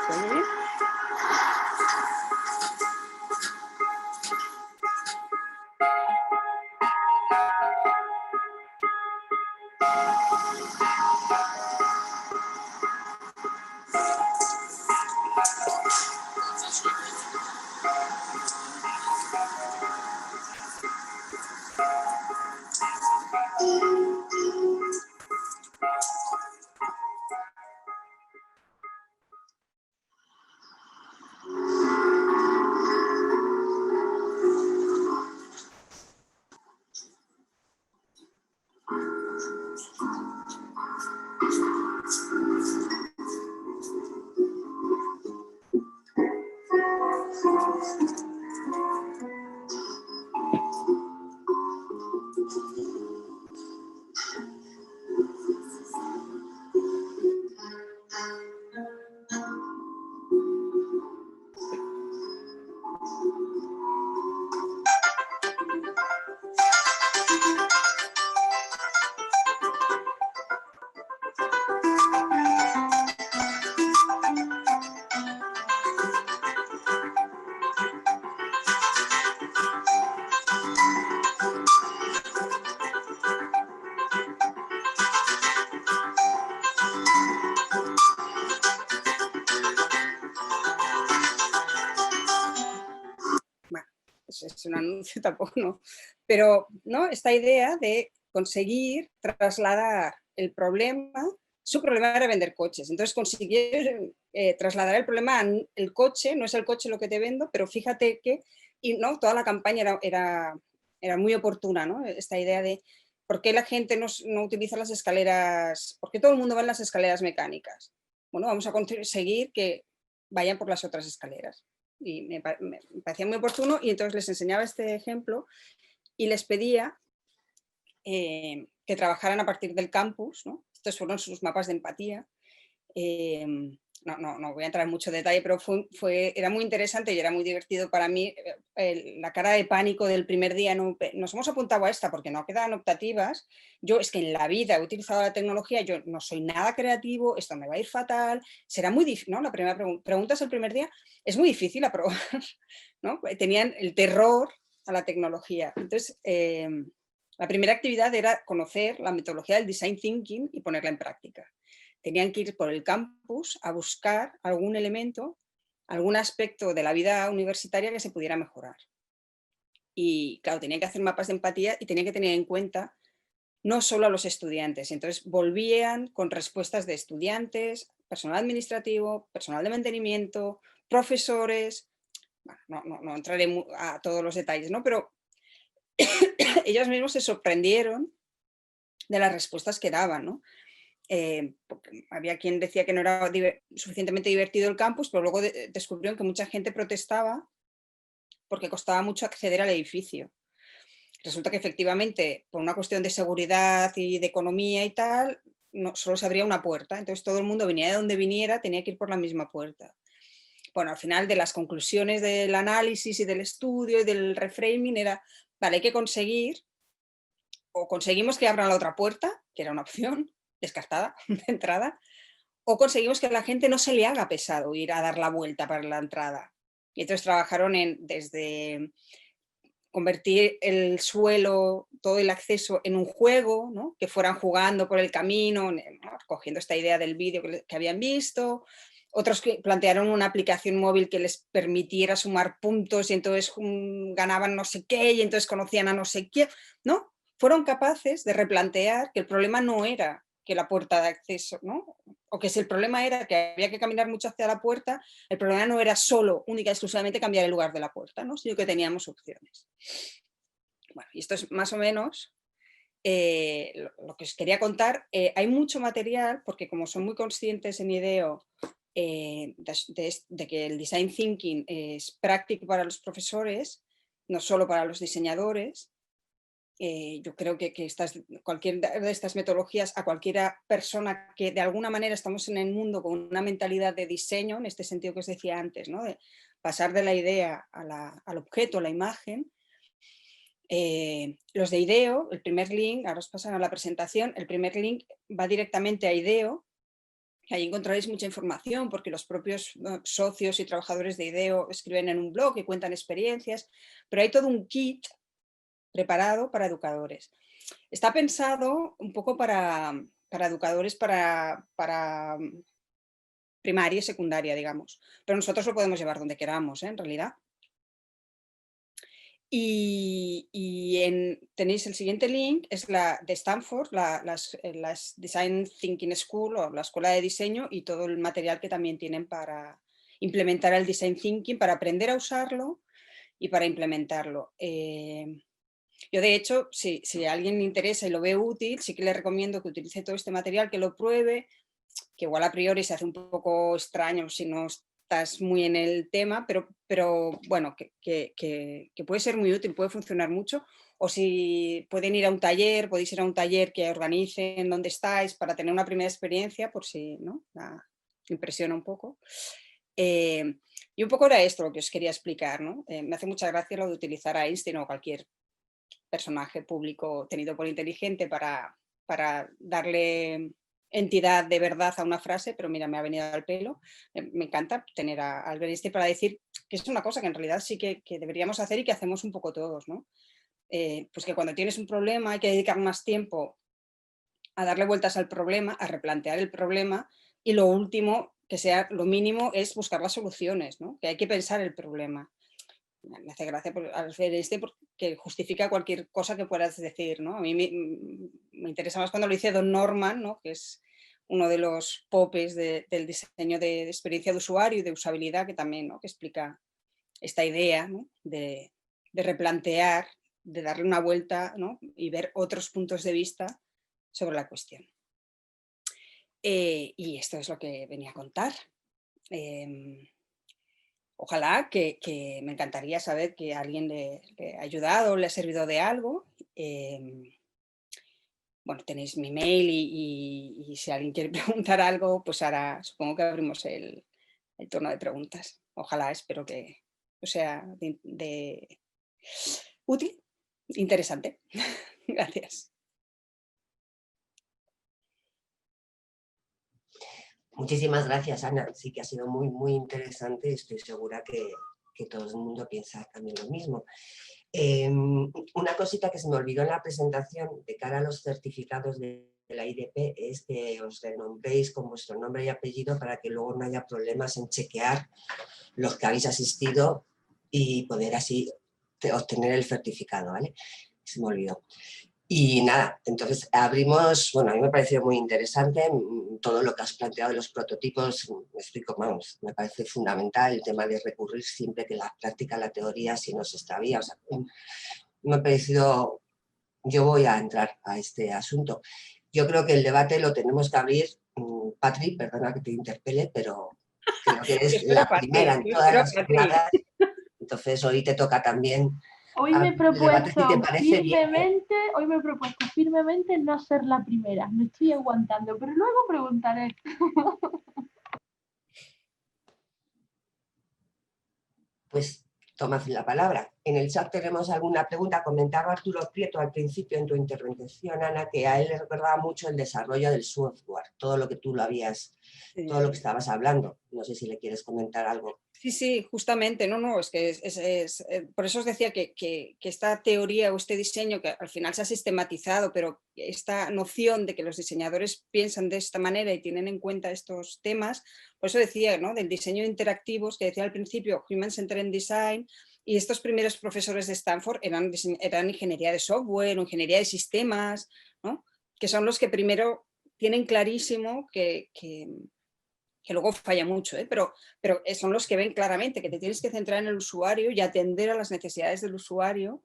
¿Se oye bien? un anuncio tampoco, no. Pero ¿no? Esta idea de conseguir trasladar el problema, su problema era vender coches, entonces consiguieron trasladar el problema el coche, no es el coche lo que te vendo, pero fíjate que, y no, toda la campaña era muy oportuna, ¿no? Esta idea de por qué la gente no utiliza las escaleras, por qué todo el mundo va en las escaleras mecánicas. Bueno, vamos a conseguir que vayan por las otras escaleras. Y me parecía muy oportuno y entonces les enseñaba este ejemplo y les pedía que trabajaran a partir del campus, ¿no? Estos fueron sus mapas de empatía. No voy a entrar en mucho detalle, pero era muy interesante y era muy divertido para mí. La cara de pánico del primer día, nos hemos apuntado a esta porque no quedaban optativas. Yo es que en la vida he utilizado la tecnología, yo no soy nada creativo, esto me va a ir fatal, será muy difícil, ¿no? La primera pregunta es el primer día, es muy difícil aprobar, ¿no? Tenían el terror a la tecnología. Entonces, la primera actividad era conocer la metodología del design thinking y ponerla en práctica. Tenían que ir por el campus a buscar algún elemento, algún aspecto de la vida universitaria que se pudiera mejorar. Y claro, tenían que hacer mapas de empatía y tenían que tener en cuenta no solo a los estudiantes. Entonces volvían con respuestas de estudiantes, personal administrativo, personal de mantenimiento, profesores. Bueno, no entraré a todos los detalles, ¿no? Pero ellos mismos se sorprendieron de las respuestas que daban, ¿no? Porque había quien decía que no era suficientemente divertido el campus, pero luego descubrieron que mucha gente protestaba porque costaba mucho acceder al edificio. Resulta que efectivamente, por una cuestión de seguridad y de economía y tal, solo se abría una puerta, entonces todo el mundo venía de donde viniera, tenía que ir por la misma puerta. Bueno, al final de las conclusiones del análisis y del estudio y del reframing era, vale, hay que conseguir, o conseguimos que abran la otra puerta, que era una opción, descartada de entrada, o conseguimos que a la gente no se le haga pesado ir a dar la vuelta para la entrada. Y entonces trabajaron desde convertir el suelo, todo el acceso en un juego, ¿no? Que fueran jugando por el camino, ¿no? Cogiendo esta idea del vídeo que habían visto. Otros que plantearon una aplicación móvil que les permitiera sumar puntos y entonces ganaban no sé qué y entonces conocían a no sé quién, ¿no? Fueron capaces de replantear que el problema no era que la puerta de acceso, ¿no? O que si el problema era que había que caminar mucho hacia la puerta, el problema no era solo, única y exclusivamente cambiar el lugar de la puerta, ¿no? Sino que teníamos opciones. Bueno, y esto es más o menos lo que os quería contar. Hay mucho material, porque como son muy conscientes en IDEO de que el design thinking es práctico para los profesores, no solo para los diseñadores. Yo creo que cualquier de estas metodologías, a cualquiera persona que de alguna manera estamos en el mundo con una mentalidad de diseño, en este sentido que os decía antes, ¿no? De pasar de la idea al objeto, a la imagen. Los de IDEO, el primer link, ahora os pasan a la presentación, el primer link va directamente a IDEO. Ahí encontraréis mucha información porque los propios socios y trabajadores de IDEO escriben en un blog y cuentan experiencias, pero hay todo un kit preparado para educadores. Está pensado un poco para educadores para primaria y secundaria, digamos, pero nosotros lo podemos llevar donde queramos, en realidad. Y tenéis el siguiente link, es la de Stanford, las Design Thinking School o la escuela de diseño y todo el material que también tienen para implementar el Design Thinking, para aprender a usarlo y para implementarlo. Yo de hecho, si a alguien le interesa y lo ve útil, sí que le recomiendo que utilice todo este material, que lo pruebe, que igual a priori se hace un poco extraño si no estás muy en el tema, pero bueno, que puede ser muy útil, puede funcionar mucho. O si pueden ir a un taller, podéis ir a un taller que organicen donde estáis para tener una primera experiencia, por si ¿no? Impresiona un poco. Y un poco era esto lo que os quería explicar, ¿no? Me hace mucha gracia lo de utilizar a Einstein o cualquier personaje público tenido por inteligente para darle entidad de verdad a una frase, pero mira, me ha venido al pelo. Me encanta tener a Albert Einstein para decir que es una cosa que en realidad sí que deberíamos hacer y que hacemos un poco todos, ¿no? Pues que cuando tienes un problema hay que dedicar más tiempo a darle vueltas al problema, a replantear el problema y lo último, que sea lo mínimo, es buscar las soluciones, ¿no? Que hay que pensar el problema. me hace gracia al ver porque justifica cualquier cosa que puedas decir, ¿no? A mí me interesa más cuando lo dice Don Norman, ¿no? Que es uno de los popes del diseño de experiencia de usuario y de usabilidad, que también, ¿no? Que explica esta idea, ¿no? de replantear, de darle una vuelta, ¿no? Y ver otros puntos de vista sobre la cuestión. Y esto es lo que venía a contar. Ojalá que me encantaría saber que a alguien le ha ayudado, le ha servido de algo. Bueno, tenéis mi mail y si alguien quiere preguntar algo, pues ahora supongo que abrimos el turno de preguntas. Ojalá, espero que os sea útil, interesante. Gracias. Muchísimas gracias, Ana. Sí que ha sido muy, muy interesante. Estoy segura que todo el mundo piensa también lo mismo. Una cosita que se me olvidó en la presentación de cara a los certificados de la IDP es que os renombréis con vuestro nombre y apellido para que luego no haya problemas en chequear los que habéis asistido y poder así obtener el certificado, ¿vale? Se me olvidó. Y nada, entonces abrimos, bueno, a mí me ha parecido muy interesante todo lo que has planteado de los prototipos, me explico, vamos, me parece fundamental el tema de recurrir siempre que la práctica, la teoría, si no se extravía, o sea, me ha parecido, yo voy a entrar a este asunto. Yo creo que el debate lo tenemos que abrir, Patri, perdona que te interpele, pero creo que eres la primera en todas las jornadas, entonces hoy te toca también. Hoy me he propuesto firmemente, no ser la primera, me estoy aguantando, pero luego preguntaré. Pues tomad la palabra. En el chat tenemos alguna pregunta. Comentaba Arturo Prieto al principio en tu intervención, Ana, que a él le recordaba mucho el desarrollo del software, todo lo que tú lo habías, todo lo que estabas hablando. No sé si le quieres comentar algo. Sí, justamente, no, es que por eso os decía que esta teoría o este diseño que al final se ha sistematizado, pero esta noción de que los diseñadores piensan de esta manera y tienen en cuenta estos temas, por eso decía, ¿no? Del diseño interactivos, que decía al principio Human Centered Design, y estos primeros profesores de Stanford eran ingeniería de software o ingeniería de sistemas, ¿no? Que son los que primero tienen clarísimo que luego falla mucho, pero son los que ven claramente que te tienes que centrar en el usuario y atender a las necesidades del usuario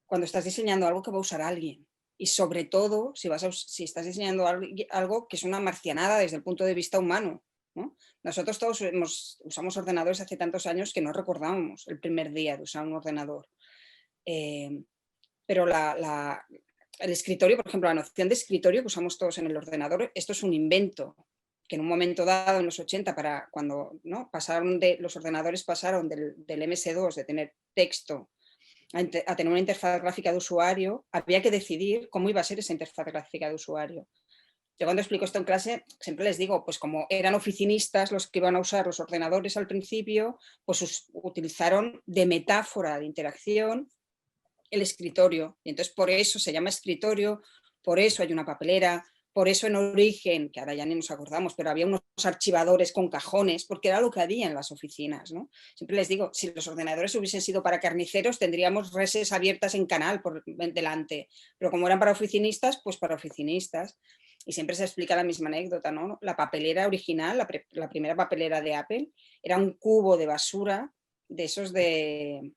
cuando estás diseñando algo que va a usar alguien. Y sobre todo, si estás diseñando algo que es una marcianada desde el punto de vista humano, ¿no? Nosotros todos usamos ordenadores hace tantos años que no recordábamos el primer día de usar un ordenador. Pero el escritorio, por ejemplo, la noción de escritorio que usamos todos en el ordenador, esto es un invento que en un momento dado, en los 80, cuando ¿no? los ordenadores pasaron del MS2, de tener texto, a tener una interfaz gráfica de usuario, había que decidir cómo iba a ser esa interfaz gráfica de usuario. Yo cuando explico esto en clase, siempre les digo, pues como eran oficinistas los que iban a usar los ordenadores al principio, pues utilizaron de metáfora de interacción el escritorio. Y entonces por eso se llama escritorio, por eso hay una papelera, por eso en origen, que ahora ya ni nos acordamos, pero había unos archivadores con cajones, porque era lo que había en las oficinas, ¿no? Siempre les digo, si los ordenadores hubiesen sido para carniceros, tendríamos reses abiertas en canal por delante, pero como eran para oficinistas, pues para oficinistas. Y siempre se explica la misma anécdota, ¿no? La papelera original, la primera papelera de Apple, era un cubo de basura de esos de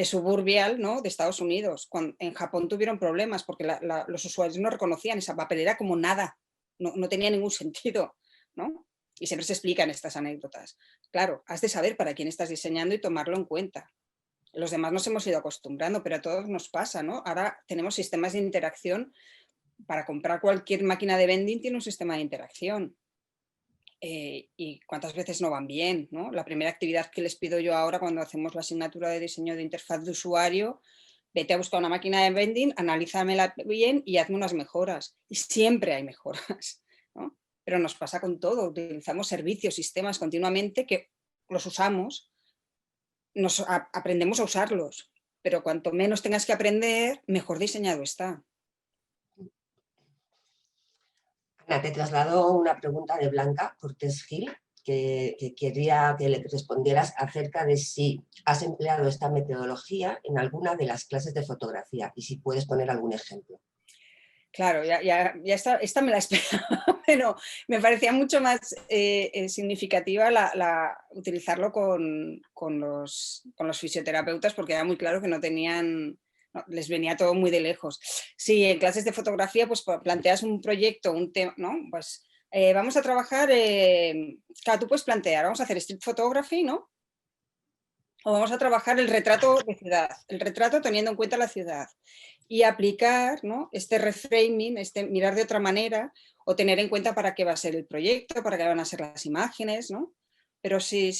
Suburbial, ¿no? De Estados Unidos. En Japón tuvieron problemas porque los usuarios no reconocían esa papelera como nada, no tenía ningún sentido, ¿no? Y siempre se explican estas anécdotas. Claro, has de saber para quién estás diseñando y tomarlo en cuenta. Los demás nos hemos ido acostumbrando, pero a todos nos pasa, ¿no? Ahora tenemos sistemas de interacción. Para comprar cualquier máquina de vending tiene un sistema de interacción. Y cuántas veces no van bien, ¿no? La primera actividad que les pido yo ahora cuando hacemos la asignatura de diseño de interfaz de usuario, vete a buscar una máquina de vending, analízamela bien y hazme unas mejoras. Y siempre hay mejoras, ¿no? Pero nos pasa con todo, utilizamos servicios, sistemas continuamente que los usamos, aprendemos a usarlos, pero cuanto menos tengas que aprender, mejor diseñado está. Ana, te traslado una pregunta de Blanca Cortés Gil, que quería que le respondieras acerca de si has empleado esta metodología en alguna de las clases de fotografía y si puedes poner algún ejemplo. Claro, ya esta me la esperaba, pero me parecía mucho más significativa utilizarlo con los fisioterapeutas, porque era muy claro que no tenían, no, les venía todo muy de lejos. Sí, en clases de fotografía pues planteas un proyecto, un tema, ¿no? Pues vamos a trabajar, claro, tú puedes plantear, vamos a hacer street photography, ¿no? O vamos a trabajar el retrato de ciudad, el retrato teniendo en cuenta la ciudad. Y aplicar, ¿no?, este reframing, este mirar de otra manera, o tener en cuenta para qué va a ser el proyecto, para qué van a ser las imágenes, ¿no? Pero sí,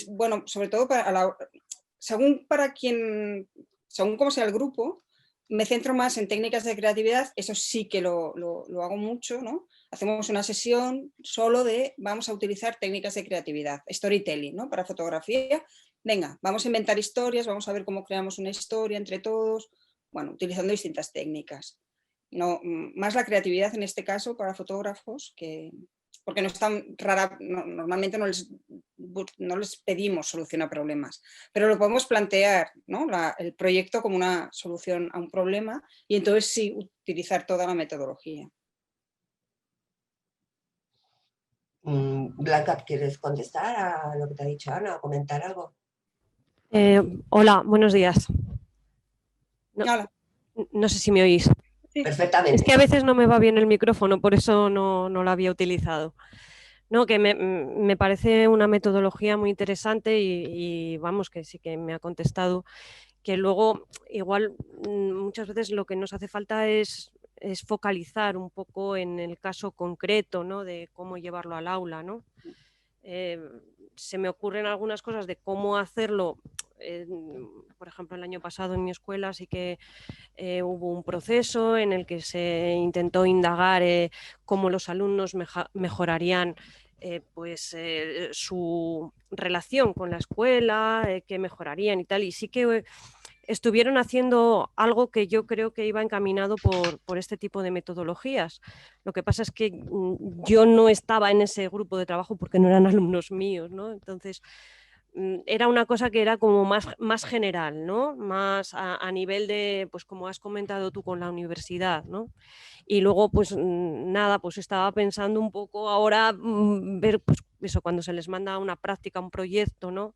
bueno, sobre todo según cómo sea el grupo, me centro más en técnicas de creatividad, eso sí que lo hago mucho, ¿no? Hacemos una sesión solo de, vamos a utilizar técnicas de creatividad, storytelling, ¿no?, para fotografía. Venga, vamos a inventar historias, vamos a ver cómo creamos una historia entre todos, bueno, utilizando distintas técnicas. No, más la creatividad en este caso para fotógrafos, porque no es tan rara, normalmente no les pedimos solución a problemas, pero lo podemos plantear, ¿no?, el proyecto como una solución a un problema, y entonces sí utilizar toda la metodología. Blanca, ¿quieres contestar a lo que te ha dicho Ana o comentar algo? Hola, buenos días. Hola. No sé si me oís. Sí. Perfectamente. Es que a veces no me va bien el micrófono, por eso no lo había utilizado. No, que me parece una metodología muy interesante y vamos, que sí que me ha contestado, que luego igual muchas veces lo que nos hace falta es focalizar un poco en el caso concreto, ¿no?, de cómo llevarlo al aula, ¿no? Se me ocurren algunas cosas de cómo hacerlo. Por ejemplo, el año pasado en mi escuela sí que hubo un proceso en el que se intentó indagar cómo los alumnos mejorarían su relación con la escuela, qué mejorarían y tal, y sí que estuvieron haciendo algo que yo creo que iba encaminado por este tipo de metodologías. Lo que pasa es que yo no estaba en ese grupo de trabajo porque no eran alumnos míos, ¿no? Entonces era una cosa que era como más general, ¿no? Más a nivel de, pues como has comentado tú con la universidad, ¿no? Y luego, pues nada, pues estaba pensando un poco ahora ver, pues eso, cuando se les manda una práctica, un proyecto, ¿no?,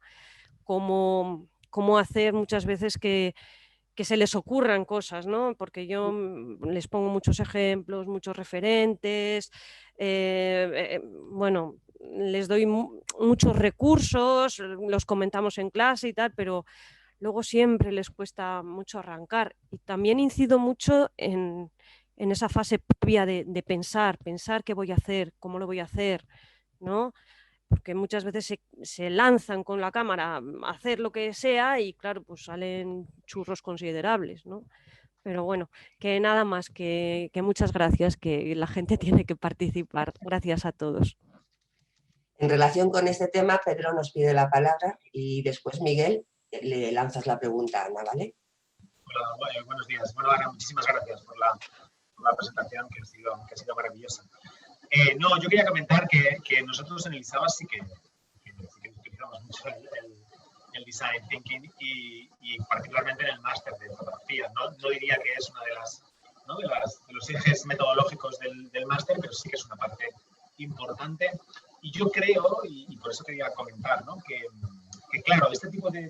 cómo hacer muchas veces que se les ocurran cosas, ¿no? Porque yo les pongo muchos ejemplos, muchos referentes, bueno, les doy muchos recursos, los comentamos en clase y tal, pero luego siempre les cuesta mucho arrancar. Y también incido mucho en esa fase previa de pensar qué voy a hacer, cómo lo voy a hacer, ¿no? Porque muchas veces se lanzan con la cámara a hacer lo que sea y claro, pues salen churros considerables, ¿no? Pero bueno, que nada más, que muchas gracias, que la gente tiene que participar. Gracias a todos. En relación con este tema, Pedro nos pide la palabra y después Miguel le lanzas la pregunta a Ana, ¿vale? Hola, buenos días. Bueno, Ana, muchísimas gracias por la presentación, que ha sido maravillosa. No, yo quería comentar que nosotros en el ISABA sí que utilizamos mucho el design thinking y particularmente en el máster de fotografía. No diría que es una de los ejes metodológicos del máster, pero sí que es una parte importante. Y yo creo, y por eso quería comentar, ¿no?, que claro, este tipo de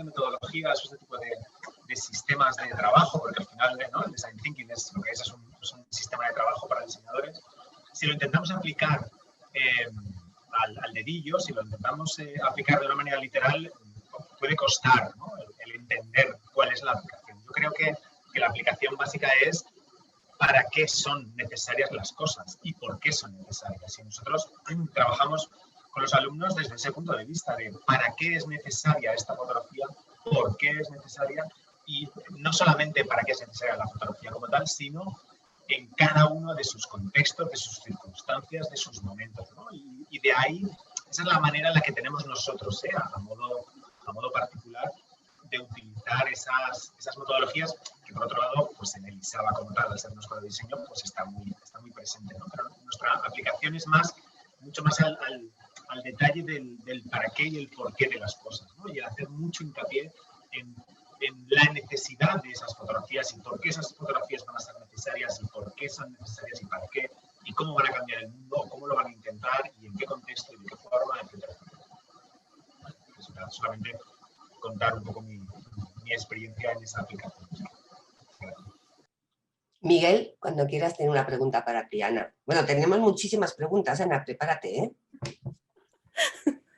metodologías, este tipo de sistemas de trabajo, porque al final, ¿no?, el design thinking es un sistema de trabajo para diseñadores. Si lo intentamos aplicar al dedillo, si lo intentamos aplicar de una manera literal, puede costar, ¿no?, el entender cuál es la aplicación. Yo creo que la aplicación básica es para qué son necesarias las cosas y por qué son necesarias. Y nosotros trabajamos con los alumnos desde ese punto de vista de para qué es necesaria esta fotografía, por qué es necesaria, y no solamente para qué es necesaria la fotografía como tal, sino en cada uno de sus contextos, de sus circunstancias, de sus momentos, ¿no? Y de ahí, esa es la manera en la que tenemos nosotros, a modo particular, de utilizar esas metodologías que, por otro lado, pues en el ISABA como tal, al ser una escuela de diseño, pues está muy presente, ¿no? Pero nuestra aplicación es mucho más al al detalle del para qué y el por qué de las cosas, ¿no? Y hacer mucho hincapié en la necesidad de esas fotografías y por qué esas fotografías van a ser necesarias y por qué son necesarias y para qué y cómo van a cambiar el mundo o cómo lo van a intentar y en qué contexto y de qué forma, etcétera. Solamente contar un poco mi experiencia en esa aplicación. Miguel, cuando quieras tener una pregunta para ti, Ana. Bueno, tenemos muchísimas preguntas, Ana, prepárate, ¿eh?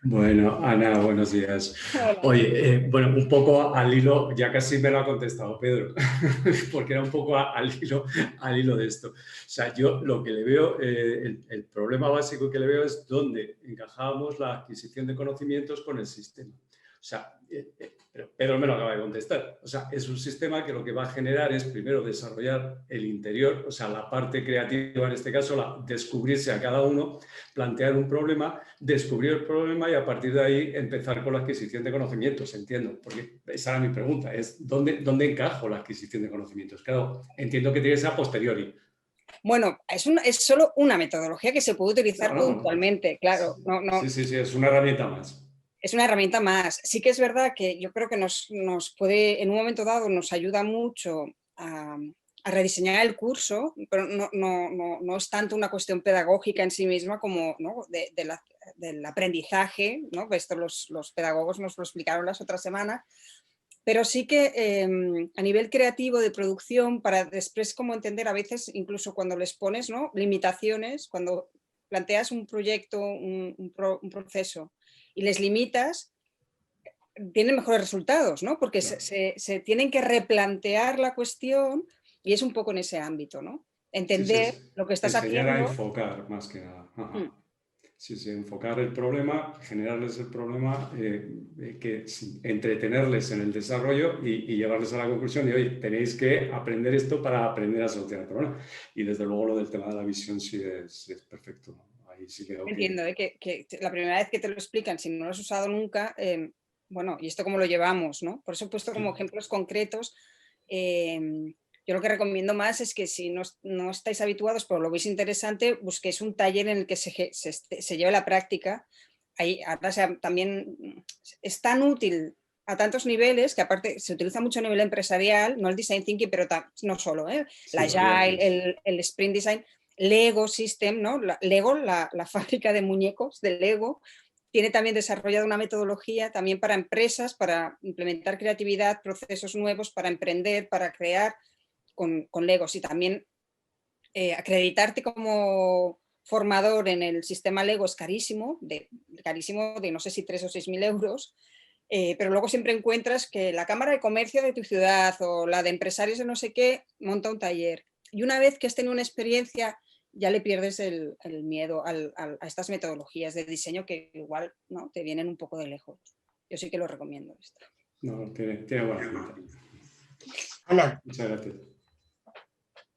Bueno, Ana, buenos días. Hola. Oye, bueno, un poco al hilo, ya casi me lo ha contestado Pedro, porque era un poco al hilo de esto. O sea, yo lo que le veo, el problema básico que le veo es dónde encajamos la adquisición de conocimientos con el sistema. O sea, pero Pedro me lo acaba de contestar. O sea, es un sistema que lo que va a generar es primero desarrollar el interior, o sea, la parte creativa en este caso, descubrirse a cada uno, plantear un problema, descubrir el problema y a partir de ahí empezar con la adquisición de conocimientos, entiendo. Porque esa era mi pregunta, es ¿dónde encajo la adquisición de conocimientos? Claro, entiendo que tiene que ser a posteriori. Bueno, es solo una metodología que se puede utilizar puntualmente, claro. Sí, es una herramienta más. Es una herramienta más. Sí que es verdad que yo creo que nos puede, en un momento dado, nos ayuda mucho a rediseñar el curso, pero no es tanto una cuestión pedagógica en sí misma como, ¿no?, del aprendizaje, ¿no? Esto los pedagogos nos lo explicaron las otras semanas, pero sí que a nivel creativo de producción, para después como entender a veces, incluso cuando les pones, ¿no?, limitaciones, cuando planteas un proyecto, un proceso, y les limitas, tienen mejores resultados, ¿no? Porque claro, se tienen que replantear la cuestión y es un poco en ese ámbito, ¿no? Entender lo que estás haciendo. A enfocar más que nada. Sí, enfocar el problema, generarles el problema, entretenerles en el desarrollo y llevarles a la conclusión de, oye, tenéis que aprender esto para aprender a solucionar el problema. Y desde luego lo del tema de la visión sí es perfecto. Ahí sí creo entiendo que la primera vez que te lo explican, si no lo has usado nunca, bueno, ¿y esto cómo lo llevamos, no? Por eso he puesto como ejemplos concretos. Yo lo que recomiendo más es que si no estáis habituados, pero lo veis interesante, busquéis un taller en el que se lleve la práctica. Ahí, ahora también es tan útil a tantos niveles, que aparte se utiliza mucho a nivel empresarial, no el design thinking, pero no solo, la Agile, el Sprint Design, Lego System, ¿no? Lego, la fábrica de muñecos de Lego, tiene también desarrollado una metodología también para empresas, para implementar creatividad, procesos nuevos, para emprender, para crear con Legos. Y también acreditarte como formador en el sistema Lego es carísimo, de no sé si 3 o 6 mil euros, pero luego siempre encuentras que la Cámara de Comercio de tu ciudad o la de empresarios de no sé qué monta un taller. Y una vez que has tenido una experiencia, ya le pierdes el miedo a estas metodologías de diseño que igual, ¿no?, te vienen un poco de lejos. Yo sí que lo recomiendo esto. No, tiene buena pinta. Ana. Muchas gracias.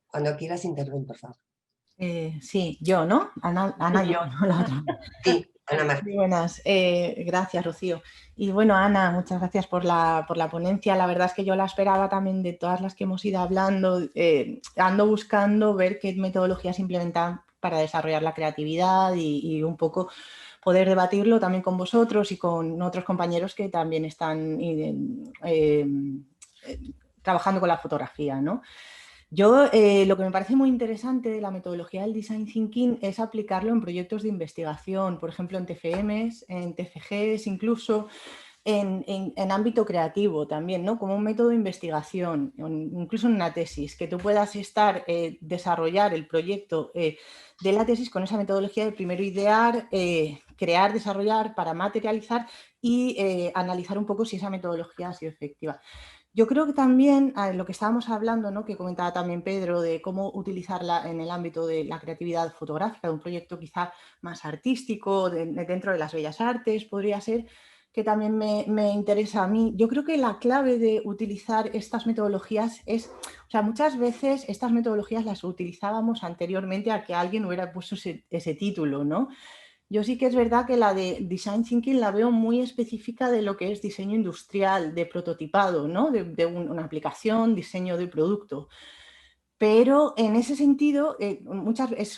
Cuando quieras intervenir, por favor. Sí, yo, ¿no? Ana yo, no la otra. Sí, Ana Martín. Muy buenas. Gracias, Rocío. Y bueno, Ana, muchas gracias por la ponencia. La verdad es que yo la esperaba también de todas las que hemos ido hablando. Ando buscando ver qué metodologías implementan para desarrollar la creatividad y un poco poder debatirlo también con vosotros y con otros compañeros que también están trabajando con la fotografía, ¿no? Yo lo que me parece muy interesante de la metodología del Design Thinking es aplicarlo en proyectos de investigación, por ejemplo en TFMs, en TFGs, incluso en ámbito creativo también, ¿no? Como un método de investigación, incluso en una tesis, que tú puedas desarrollar el proyecto de la tesis con esa metodología de primero idear, crear, desarrollar para materializar y analizar un poco si esa metodología ha sido efectiva. Yo creo que también lo que estábamos hablando, ¿no?, que comentaba también Pedro, de cómo utilizarla en el ámbito de la creatividad fotográfica, de un proyecto quizá más artístico, dentro de las bellas artes, podría ser, que también me interesa a mí. Yo creo que la clave de utilizar estas metodologías es, o sea, muchas veces estas metodologías las utilizábamos anteriormente a que alguien hubiera puesto ese título, ¿no? Yo sí que es verdad que la de Design Thinking la veo muy específica de lo que es diseño industrial, de prototipado, ¿no? De una aplicación, diseño de producto. Pero en ese sentido,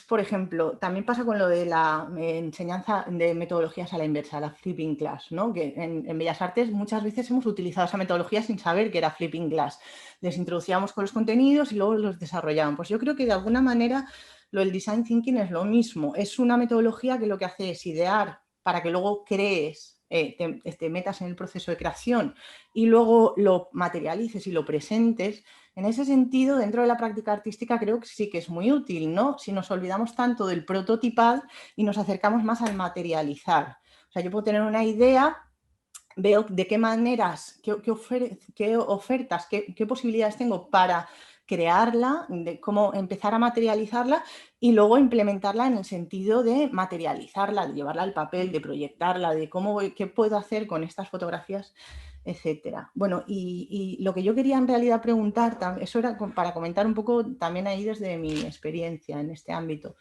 por ejemplo, también pasa con lo de la enseñanza de metodologías a la inversa, la flipping class, ¿no? Que en Bellas Artes muchas veces hemos utilizado esa metodología sin saber que era flipping class. Les introducíamos con los contenidos y luego los desarrollaban. Pues yo creo que de alguna manera lo del design thinking es lo mismo. Es una metodología que lo que hace es idear para que luego crees, te metas en el proceso de creación y luego lo materialices y lo presentes. En ese sentido, dentro de la práctica artística creo que sí que es muy útil, ¿no? Si nos olvidamos tanto del prototipar y nos acercamos más al materializar. O sea, yo puedo tener una idea, veo de qué maneras, qué ofertas, qué posibilidades tengo para crearla, de cómo empezar a materializarla y luego implementarla en el sentido de materializarla, de llevarla al papel, de proyectarla, de qué puedo hacer con estas fotografías, etcétera. Bueno, y lo que yo quería en realidad preguntar, eso era para comentar un poco también ahí desde mi experiencia en este ámbito.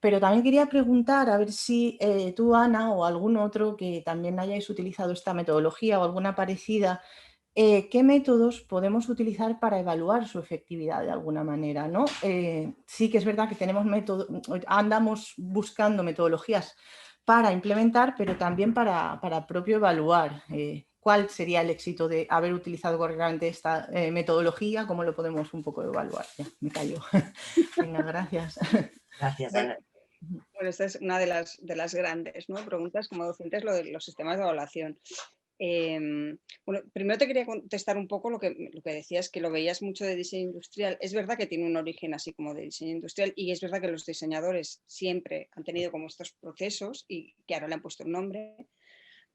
Pero también quería preguntar, a ver si tú, Ana, o algún otro que también hayáis utilizado esta metodología o alguna parecida, ¿qué métodos podemos utilizar para evaluar su efectividad de alguna manera, ¿no? Sí que es verdad que andamos buscando metodologías para implementar, pero también para propio evaluar. ¿Cuál sería el éxito de haber utilizado correctamente esta metodología? ¿Cómo lo podemos un poco evaluar? Ya, me callo. Venga, gracias. Gracias, Ana. Bueno, esta es una de las grandes, ¿no?, preguntas como docentes, lo de los sistemas de evaluación. Bueno, primero te quería contestar un poco lo que decías, que lo veías mucho de diseño industrial. Es verdad que tiene un origen así como de diseño industrial y es verdad que los diseñadores siempre han tenido como estos procesos y que ahora le han puesto un nombre.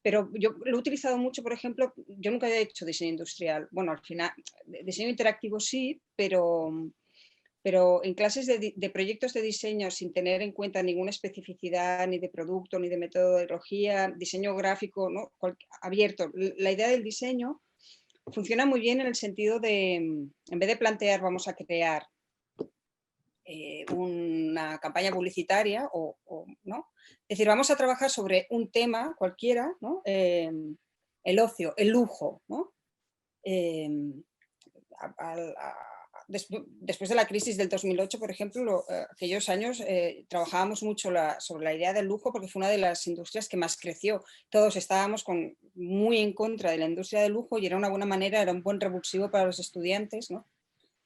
Pero yo lo he utilizado mucho, por ejemplo, yo nunca he hecho diseño industrial. Bueno, al final, diseño interactivo sí, pero en clases de proyectos de diseño sin tener en cuenta ninguna especificidad ni de producto ni de metodología, diseño gráfico, ¿no?, abierto. La idea del diseño funciona muy bien en el sentido de, en vez de plantear vamos a crear una campaña publicitaria ¿no?, es decir, vamos a trabajar sobre un tema cualquiera, ¿no?, el ocio, el lujo, ¿no? Después de la crisis del 2008, por ejemplo, aquellos años trabajábamos mucho sobre la idea del lujo porque fue una de las industrias que más creció. Todos estábamos muy en contra de la industria del lujo y era una buena manera, era un buen revulsivo para los estudiantes, ¿no?,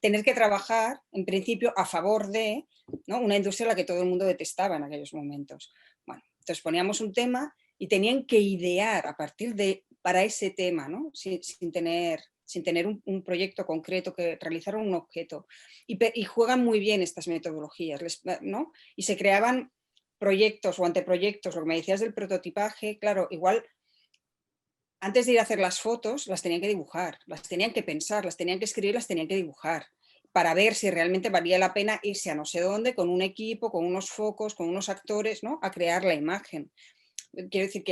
tener que trabajar, en principio, a favor de, ¿no?, una industria a la que todo el mundo detestaba en aquellos momentos. Bueno, entonces poníamos un tema y tenían que idear a partir para ese tema, ¿no?, sin tener un proyecto concreto, que realizar un objeto. Y juegan muy bien estas metodologías, ¿no? Y se creaban proyectos o anteproyectos, lo que me decías del prototipaje, claro, igual antes de ir a hacer las fotos, las tenían que dibujar, las tenían que pensar, las tenían que escribir, las tenían que dibujar, para ver si realmente valía la pena irse a no sé dónde, con un equipo, con unos focos, con unos actores, ¿no?, a crear la imagen. Quiero decir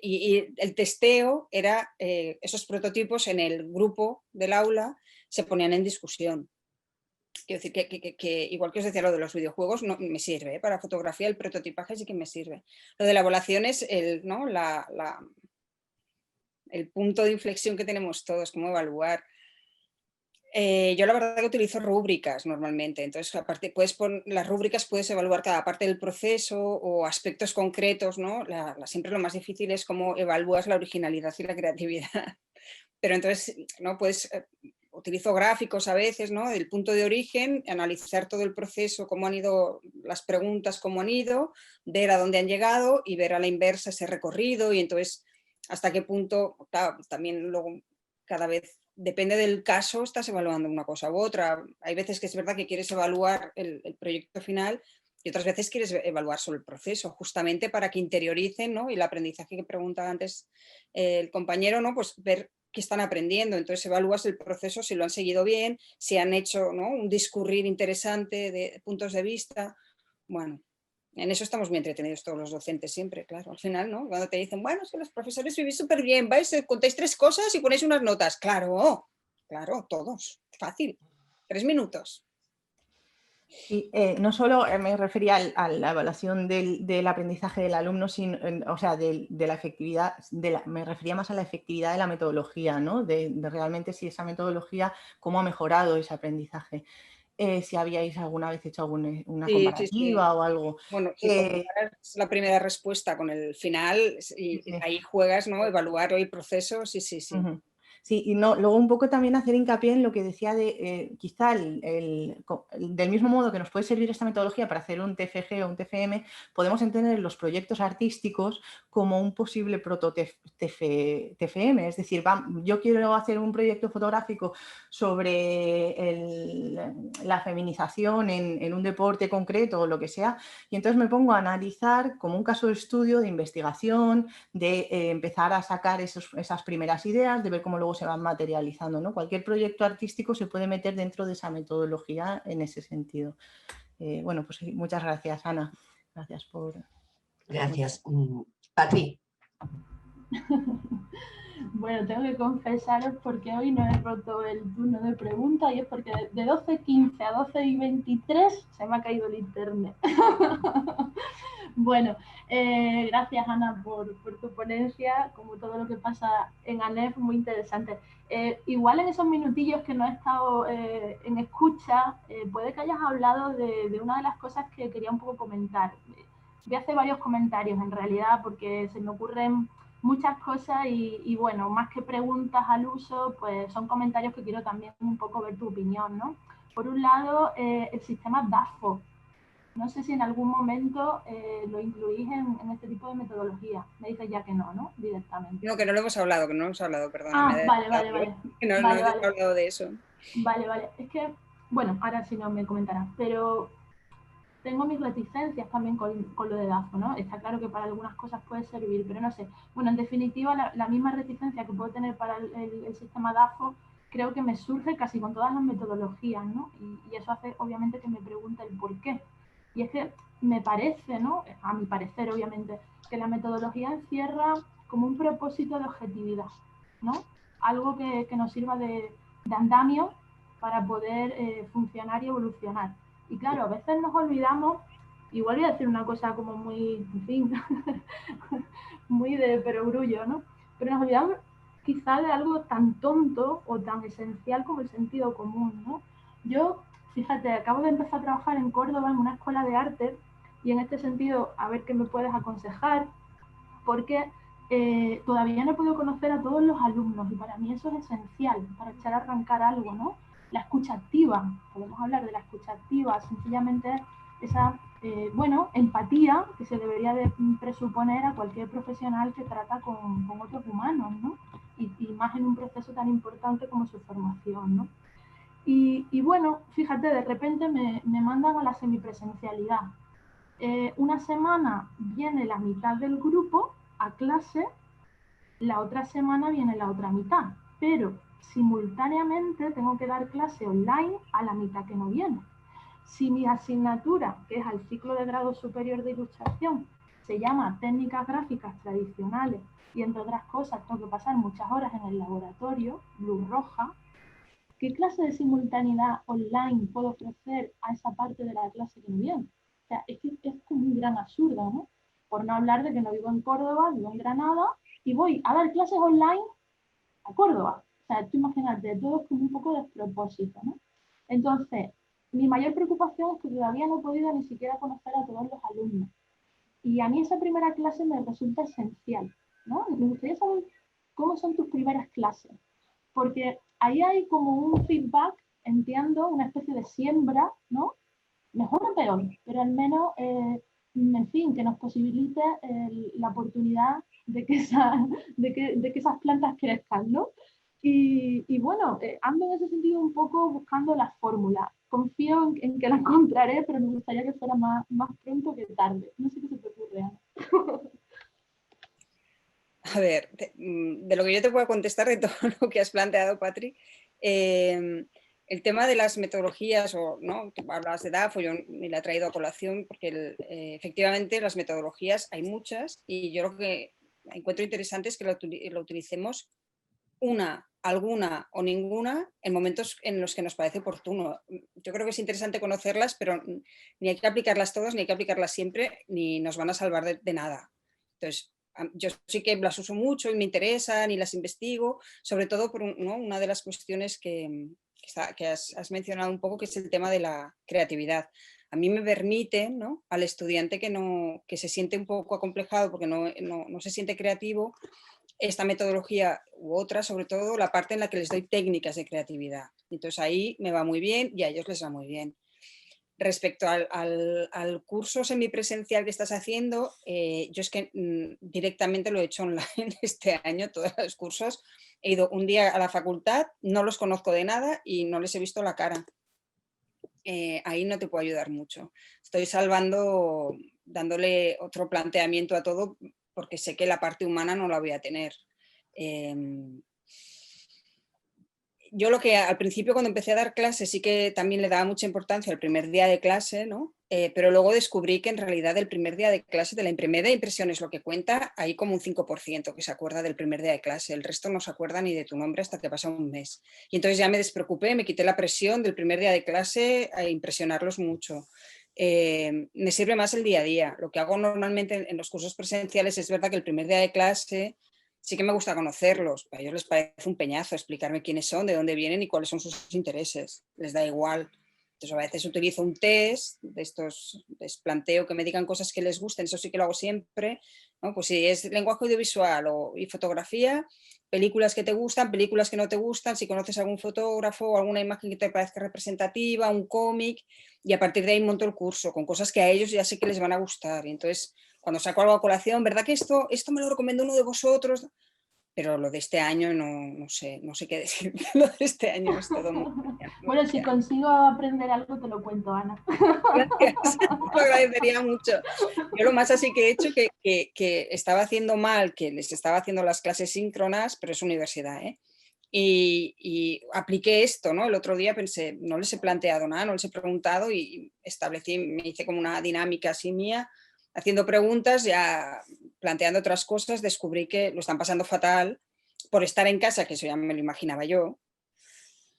y el testeo era, esos prototipos en el grupo del aula se ponían en discusión. Quiero decir que igual que os decía lo de los videojuegos, no me sirve, para fotografía el prototipaje sí que me sirve. Lo de la evaluación es ¿no?, el punto de inflexión que tenemos todos, cómo evaluar. Yo la verdad que utilizo rúbricas normalmente, entonces aparte las rúbricas puedes evaluar cada parte del proceso o aspectos concretos, ¿no? Siempre lo más difícil es cómo evalúas la originalidad y la creatividad. Pero entonces, ¿no?, utilizo gráficos a veces, ¿no?, del punto de origen, analizar todo el proceso, cómo han ido las preguntas, cómo han ido, ver a dónde han llegado y ver a la inversa ese recorrido y entonces hasta qué punto, claro, también luego cada vez depende del caso, estás evaluando una cosa u otra. Hay veces que es verdad que quieres evaluar el proyecto final y otras veces quieres evaluar solo el proceso, justamente para que interioricen, ¿no?, y el aprendizaje que preguntaba antes el compañero, ¿no?, pues ver qué están aprendiendo. Entonces evalúas el proceso, si lo han seguido bien, si han hecho, ¿no?, un discurrir interesante de puntos de vista. Bueno, en eso estamos muy entretenidos todos los docentes siempre, claro. Al final, ¿no?, cuando te dicen, bueno, es que los profesores vivís súper bien, vais, contáis 3 cosas y ponéis unas notas. Claro, todos, fácil, 3 minutos. Y no solo me refería a la evaluación del aprendizaje del alumno, o sea, de la efectividad, me refería más a la efectividad de la metodología, ¿no?, de realmente si esa metodología, cómo ha mejorado ese aprendizaje. si habíais alguna vez hecho una Sí, sí, comparativa o algo. Bueno, si comparas la primera respuesta con el final y Sí. ahí juegas, ¿no? Evaluar el proceso, sí. Ujú. Sí, y no, luego un poco también hacer hincapié en lo que decía de quizá del mismo modo que nos puede servir esta metodología para hacer un TFG o un TFM, podemos entender los proyectos artísticos como un posible proto-TFM. Es decir, yo quiero hacer un proyecto fotográfico sobre la feminización en un deporte concreto o lo que sea, y entonces me pongo a analizar como un caso de estudio, de investigación, de empezar a sacar esas primeras ideas, de ver cómo luego se van materializando, ¿no? Cualquier proyecto artístico se puede meter dentro de esa metodología en ese sentido. Bueno, pues muchas gracias, Ana. Gracias por... Gracias. Patri. Bueno, tengo que confesaros porque hoy no he roto el turno de preguntas y es porque de 12:15 a 12:23 se me ha caído el internet. Bueno, gracias Ana por tu ponencia, como todo lo que pasa en ANEF, muy interesante. Igual en esos minutillos que no he estado en escucha, puede que hayas hablado de una de las cosas que quería un poco comentar. Voy a hacer varios comentarios en realidad porque se me ocurren muchas cosas y bueno, más que preguntas al uso, pues son comentarios que quiero también un poco ver tu opinión, ¿no? Por un lado, el sistema DAFO. No sé si en algún momento lo incluís en este tipo de metodología. Me dices ya que no, ¿no? Directamente. No, que no lo hemos hablado, perdón. Ah, vale. Que no hemos hablado de eso. Vale. Es que, bueno, ahora sí no me comentarás, pero tengo mis reticencias también con lo de DAFO, ¿no? Está claro que para algunas cosas puede servir, pero no sé. Bueno, en definitiva, la misma reticencia que puedo tener para el sistema DAFO creo que me surge casi con todas las metodologías, ¿no? Y eso hace, obviamente, que me pregunte el por qué. Y es que me parece, ¿no? A mi parecer, obviamente, que la metodología encierra como un propósito de objetividad, ¿no? Algo que nos sirva de andamio para poder funcionar y evolucionar. Y claro, a veces nos olvidamos, igual voy a decir una cosa como muy, en fin, muy de perogrullo, ¿no? Pero nos olvidamos quizá de algo tan tonto o tan esencial como el sentido común, ¿no? Yo, fíjate, acabo de empezar a trabajar en Córdoba en una escuela de arte y en este sentido, a ver qué me puedes aconsejar, porque todavía no he podido conocer a todos los alumnos y para mí eso es esencial para echar a arrancar algo, ¿no? La escucha activa, podemos hablar de la escucha activa, sencillamente esa, empatía que se debería de presuponer a cualquier profesional que trata con otros humanos, ¿no? Y más en un proceso tan importante como su formación, ¿no? Y bueno, fíjate, de repente me mandan a la semipresencialidad. Una semana viene la mitad del grupo a clase, la otra semana viene la otra mitad, pero simultáneamente tengo que dar clase online a la mitad que no viene. Si mi asignatura, que es al ciclo de grado superior de ilustración, se llama técnicas gráficas tradicionales y entre otras cosas tengo que pasar muchas horas en el laboratorio, luz roja, ¿qué clase de simultaneidad online puedo ofrecer a esa parte de la clase que no viene? O sea, es que es como un gran absurdo, ¿no? Por no hablar de que no vivo en Córdoba, vivo en Granada y voy a dar clases online a Córdoba. O sea, tú imagínate, todo es como un poco despropósito, ¿no? Entonces, mi mayor preocupación es que todavía no he podido ni siquiera conocer a todos los alumnos. Y a mí esa primera clase me resulta esencial, ¿no? Me gustaría saber cómo son tus primeras clases, porque ahí hay como un feedback, entiendo, una especie de siembra, ¿no? Mejor o peor, pero al menos, en fin, que nos posibilite la oportunidad de que esas plantas crezcan, ¿no? Y bueno, ando en ese sentido un poco buscando la fórmula. Confío en que la encontraré, pero me gustaría que fuera más pronto que tarde. No sé qué se te ocurre, Ana. A ver, de lo que yo te puedo contestar de todo lo que has planteado, Patri, el tema de las metodologías, o no, tú hablas de DAFO, yo ni la he traído a colación porque efectivamente las metodologías hay muchas y yo lo que encuentro interesante es que lo utilicemos alguna o ninguna en momentos en los que nos parece oportuno. Yo creo que es interesante conocerlas, pero ni hay que aplicarlas todas, ni hay que aplicarlas siempre, ni nos van a salvar de nada. Entonces, yo sí que las uso mucho y me interesan y las investigo, sobre todo por una de las cuestiones que que has mencionado un poco, que es el tema de la creatividad. A mí me permite, ¿no?, al estudiante que se siente un poco acomplejado porque no se siente creativo, esta metodología u otra, sobre todo la parte en la que les doy técnicas de creatividad. Entonces ahí me va muy bien y a ellos les va muy bien. Respecto al curso semipresencial que estás haciendo, yo es que directamente lo he hecho online este año, todos los cursos. He ido un día a la facultad, no los conozco de nada y no les he visto la cara. Ahí no te puedo ayudar mucho. Estoy dándole otro planteamiento a todo porque sé que la parte humana no la voy a tener. Yo lo que al principio cuando empecé a dar clases sí que también le daba mucha importancia al primer día de clase, ¿no? Pero luego descubrí que en realidad el primer día de clase, de la primera impresión es lo que cuenta, hay como un 5% que se acuerda del primer día de clase, el resto no se acuerda ni de tu nombre hasta que pasa un mes. Y entonces ya me despreocupé, me quité la presión del primer día de clase a impresionarlos mucho. Me sirve más el día a día. Lo que hago normalmente en los cursos presenciales es verdad que el primer día de clase sí que me gusta conocerlos, a ellos les parece un peñazo explicarme quiénes son, de dónde vienen y cuáles son sus intereses, les da igual. Entonces a veces utilizo un test de estos, les planteo que me digan cosas que les gusten, eso sí que lo hago siempre, ¿no? Pues si es lenguaje audiovisual y fotografía, películas que te gustan, películas que no te gustan, si conoces algún fotógrafo o alguna imagen que te parezca representativa, un cómic, y a partir de ahí monto el curso con cosas que a ellos ya sé que les van a gustar. Y entonces cuando saco algo a colación, ¿verdad que esto me lo recomendó uno de vosotros? Pero lo de este año no sé qué decir. Lo de este año es todo muy... Bueno, si consigo aprender algo te lo cuento, Ana. Gracias, lo agradecería mucho. Yo lo más así que he hecho que estaba haciendo mal, que les estaba haciendo las clases síncronas, pero es universidad, ¿eh? Y apliqué esto, ¿no? El otro día pensé, no les he planteado nada, no les he preguntado y me hice como una dinámica así mía, haciendo preguntas, ya planteando otras cosas, descubrí que lo están pasando fatal por estar en casa, que eso ya me lo imaginaba yo,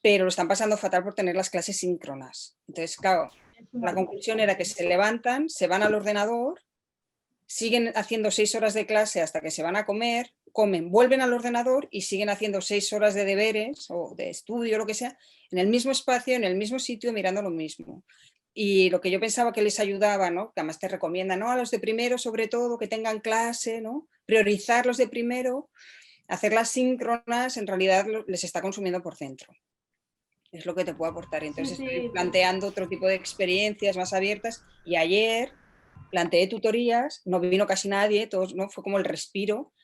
pero lo están pasando fatal por tener las clases síncronas. Entonces, claro, la conclusión era que se levantan, se van al ordenador, siguen haciendo 6 horas de clase hasta que se van a comer, comen, vuelven al ordenador y siguen haciendo 6 horas de deberes o de estudio, lo que sea, en el mismo espacio, en el mismo sitio, mirando lo mismo. Y lo que yo pensaba que les ayudaba, ¿no?, que además te recomiendan, ¿no?, a los de primero sobre todo que tengan clase, ¿no?, priorizar los de primero, hacer las síncronas, en realidad les está consumiendo por dentro. Es lo que te puedo aportar. Entonces estoy planteando otro tipo de experiencias más abiertas y ayer planteé tutorías, no vino casi nadie, todos, ¿no?, fue como el respiro.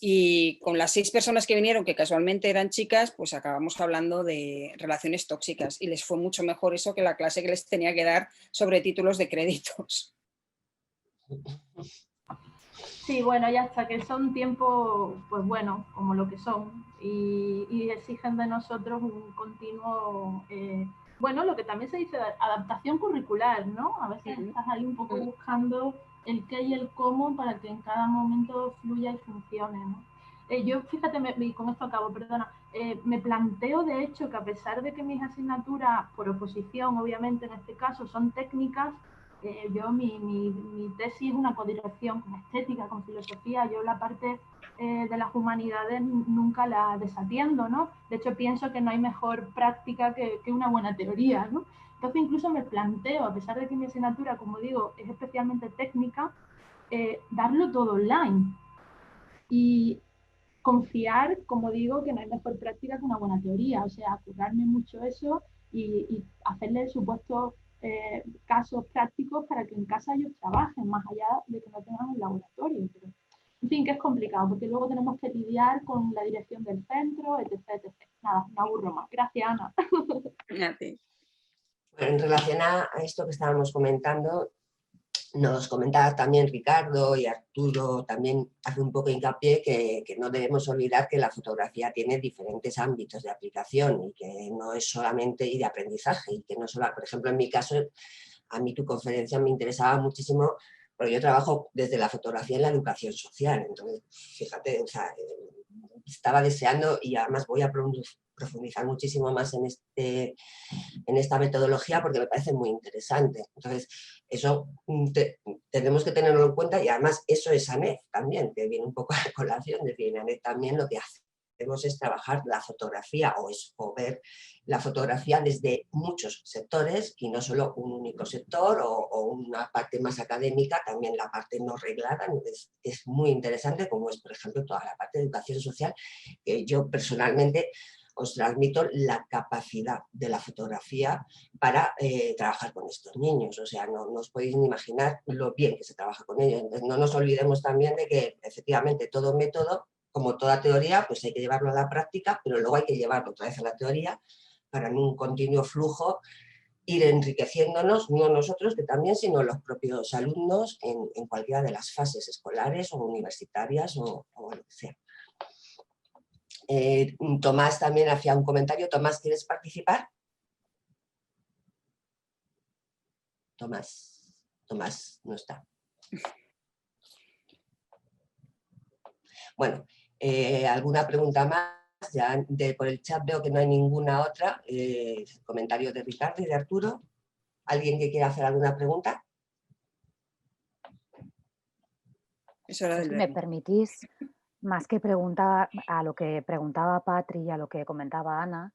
Y con las 6 personas que vinieron, que casualmente eran chicas, pues acabamos hablando de relaciones tóxicas y les fue mucho mejor eso que la clase que les tenía que dar sobre títulos de créditos. Sí, bueno, ya está, que son tiempos, pues bueno, como lo que son y exigen de nosotros un continuo, bueno, lo que también se dice adaptación curricular, ¿no? A veces estás ahí un poco buscando el qué y el cómo para que en cada momento fluya y funcione, ¿no? Yo, fíjate, y con esto acabo, perdona, me planteo de hecho que a pesar de que mis asignaturas, por oposición, obviamente en este caso, son técnicas, yo mi tesis es una codirección con estética, con filosofía, yo la parte de las humanidades nunca la desatiendo, ¿no? De hecho pienso que no hay mejor práctica que una buena teoría, ¿no? Entonces incluso me planteo, a pesar de que mi asignatura, como digo, es especialmente técnica, darlo todo online y confiar, como digo, que no hay mejor práctica que una buena teoría, o sea, curarme mucho eso y hacerle supuestos casos prácticos para que en casa ellos trabajen, más allá de que no tengan un laboratorio. Pero, en fin, que es complicado, porque luego tenemos que lidiar con la dirección del centro, etc. Nada, me aburro más. Gracias, Ana. Bueno, en relación a esto que estábamos comentando, nos comentaba también Ricardo y Arturo, también hace un poco hincapié que no debemos olvidar que la fotografía tiene diferentes ámbitos de aplicación y que no es solamente y de aprendizaje, y que no solo, por ejemplo, en mi caso, a mí tu conferencia me interesaba muchísimo porque yo trabajo desde la fotografía en la educación social, entonces, fíjate, o sea, estaba deseando y además voy a profundizar muchísimo más en esta metodología porque me parece muy interesante. Entonces, eso tenemos que tenerlo en cuenta y además eso es ANEF también, que viene un poco a colación, es decir, ANEF también lo que hace es trabajar la fotografía o ver la fotografía desde muchos sectores y no solo un único sector o una parte más académica, también la parte no reglada es muy interesante, como es, por ejemplo, toda la parte de educación social, que yo personalmente os transmito la capacidad de la fotografía para trabajar con estos niños. O sea, no os podéis ni imaginar lo bien que se trabaja con ellos. Entonces, no nos olvidemos también de que efectivamente todo método, como toda teoría, pues hay que llevarlo a la práctica, pero luego hay que llevarlo otra vez a la teoría para en un continuo flujo ir enriqueciéndonos, no nosotros que también, sino los propios alumnos en cualquiera de las fases escolares o universitarias o lo que sea. Tomás también hacía un comentario. Tomás, ¿quieres participar? Tomás no está. Bueno, ¿alguna pregunta más? Ya por el chat veo que no hay ninguna otra. Comentario de Ricardo y de Arturo. ¿Alguien que quiera hacer alguna pregunta? Es hora del Si me verbo. permitís, más que preguntar a lo que preguntaba Patri y a lo que comentaba Ana,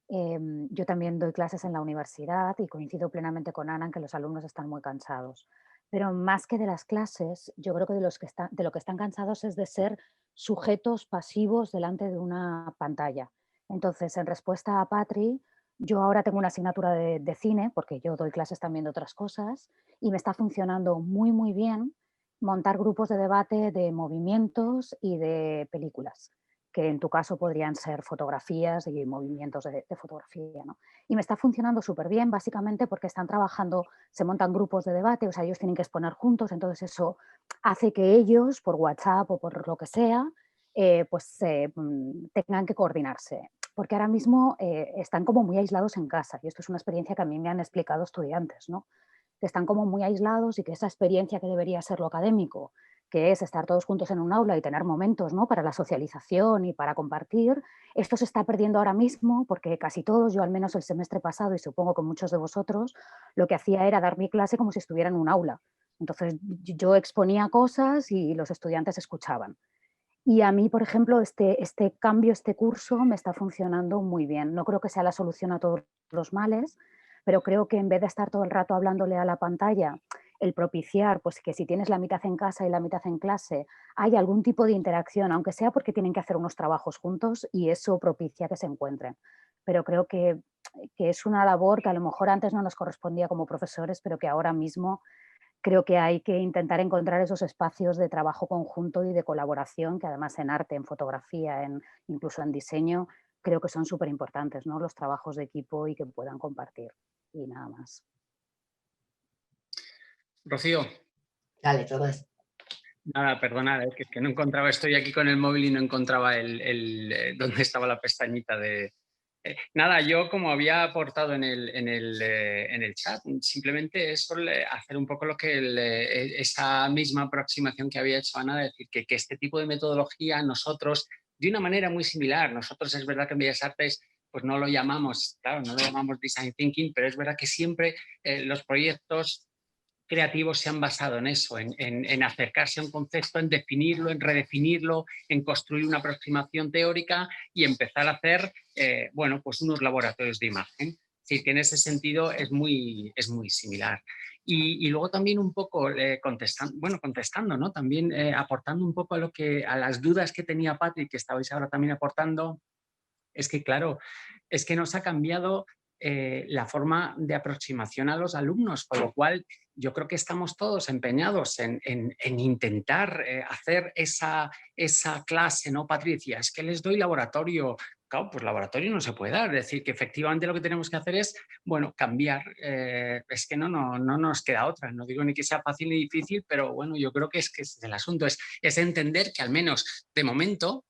yo también doy clases en la universidad y coincido plenamente con Ana en que los alumnos están muy cansados. Pero más que de las clases, yo creo que de lo que están cansados es de ser sujetos pasivos delante de una pantalla. Entonces, en respuesta a Patri, yo ahora tengo una asignatura de cine, porque yo doy clases también de otras cosas, y me está funcionando muy, muy bien montar grupos de debate de movimientos y de películas, que en tu caso podrían ser fotografías y movimientos de fotografía, ¿no? Y me está funcionando súper bien, básicamente porque están trabajando, se montan grupos de debate, o sea, ellos tienen que exponer juntos, entonces eso hace que ellos, por WhatsApp o por lo que sea, tengan que coordinarse. Porque ahora mismo están como muy aislados en casa, y esto es una experiencia que a mí me han explicado estudiantes, ¿no? Que están como muy aislados y que esa experiencia que debería ser lo académico, que es estar todos juntos en un aula y tener momentos, ¿no?, para la socialización y para compartir, esto se está perdiendo ahora mismo porque casi todos, yo al menos el semestre pasado y supongo que muchos de vosotros, lo que hacía era dar mi clase como si estuviera en un aula. Entonces yo exponía cosas y los estudiantes escuchaban. Y a mí, por ejemplo, este cambio, este curso me está funcionando muy bien. No creo que sea la solución a todos los males, pero creo que en vez de estar todo el rato hablándole a la pantalla, el propiciar pues que si tienes la mitad en casa y la mitad en clase, hay algún tipo de interacción, aunque sea porque tienen que hacer unos trabajos juntos y eso propicia que se encuentren. Pero creo que es una labor que a lo mejor antes no nos correspondía como profesores, pero que ahora mismo creo que hay que intentar encontrar esos espacios de trabajo conjunto y de colaboración, que además en arte, en fotografía, incluso en diseño, creo que son súper importantes, ¿no?, los trabajos de equipo y que puedan compartir. Y nada más. Rocío. Dale, Tomás. Nada, perdonad, que no encontraba, estoy aquí con el móvil y no encontraba dónde estaba la pestañita de... Nada, yo como había aportado en el chat, simplemente es hacer un poco lo que esa misma aproximación que había hecho Ana, de decir que este tipo de metodología nosotros, de una manera muy similar, nosotros es verdad que en Bellas Artes pues no lo llamamos, claro, no lo llamamos Design Thinking, pero es verdad que siempre los proyectos creativos se han basado en eso, en acercarse a un concepto, en definirlo, en redefinirlo, en construir una aproximación teórica y empezar a hacer, pues unos laboratorios de imagen. Es decir, que en ese sentido es muy similar. Y luego también un poco contestando, ¿no?, también aportando un poco a las dudas que tenía Patri, que estabais ahora también aportando, es que claro, es que nos ha cambiado la forma de aproximación a los alumnos, con lo cual yo creo que estamos todos empeñados en intentar hacer esa clase, ¿no, Patricia? Es que les doy laboratorio. Claro, pues laboratorio no se puede dar. Es decir, que efectivamente lo que tenemos que hacer es, cambiar. Es que no nos queda otra. No digo ni que sea fácil ni difícil, pero bueno, yo creo que es el asunto. Es entender que al menos de momento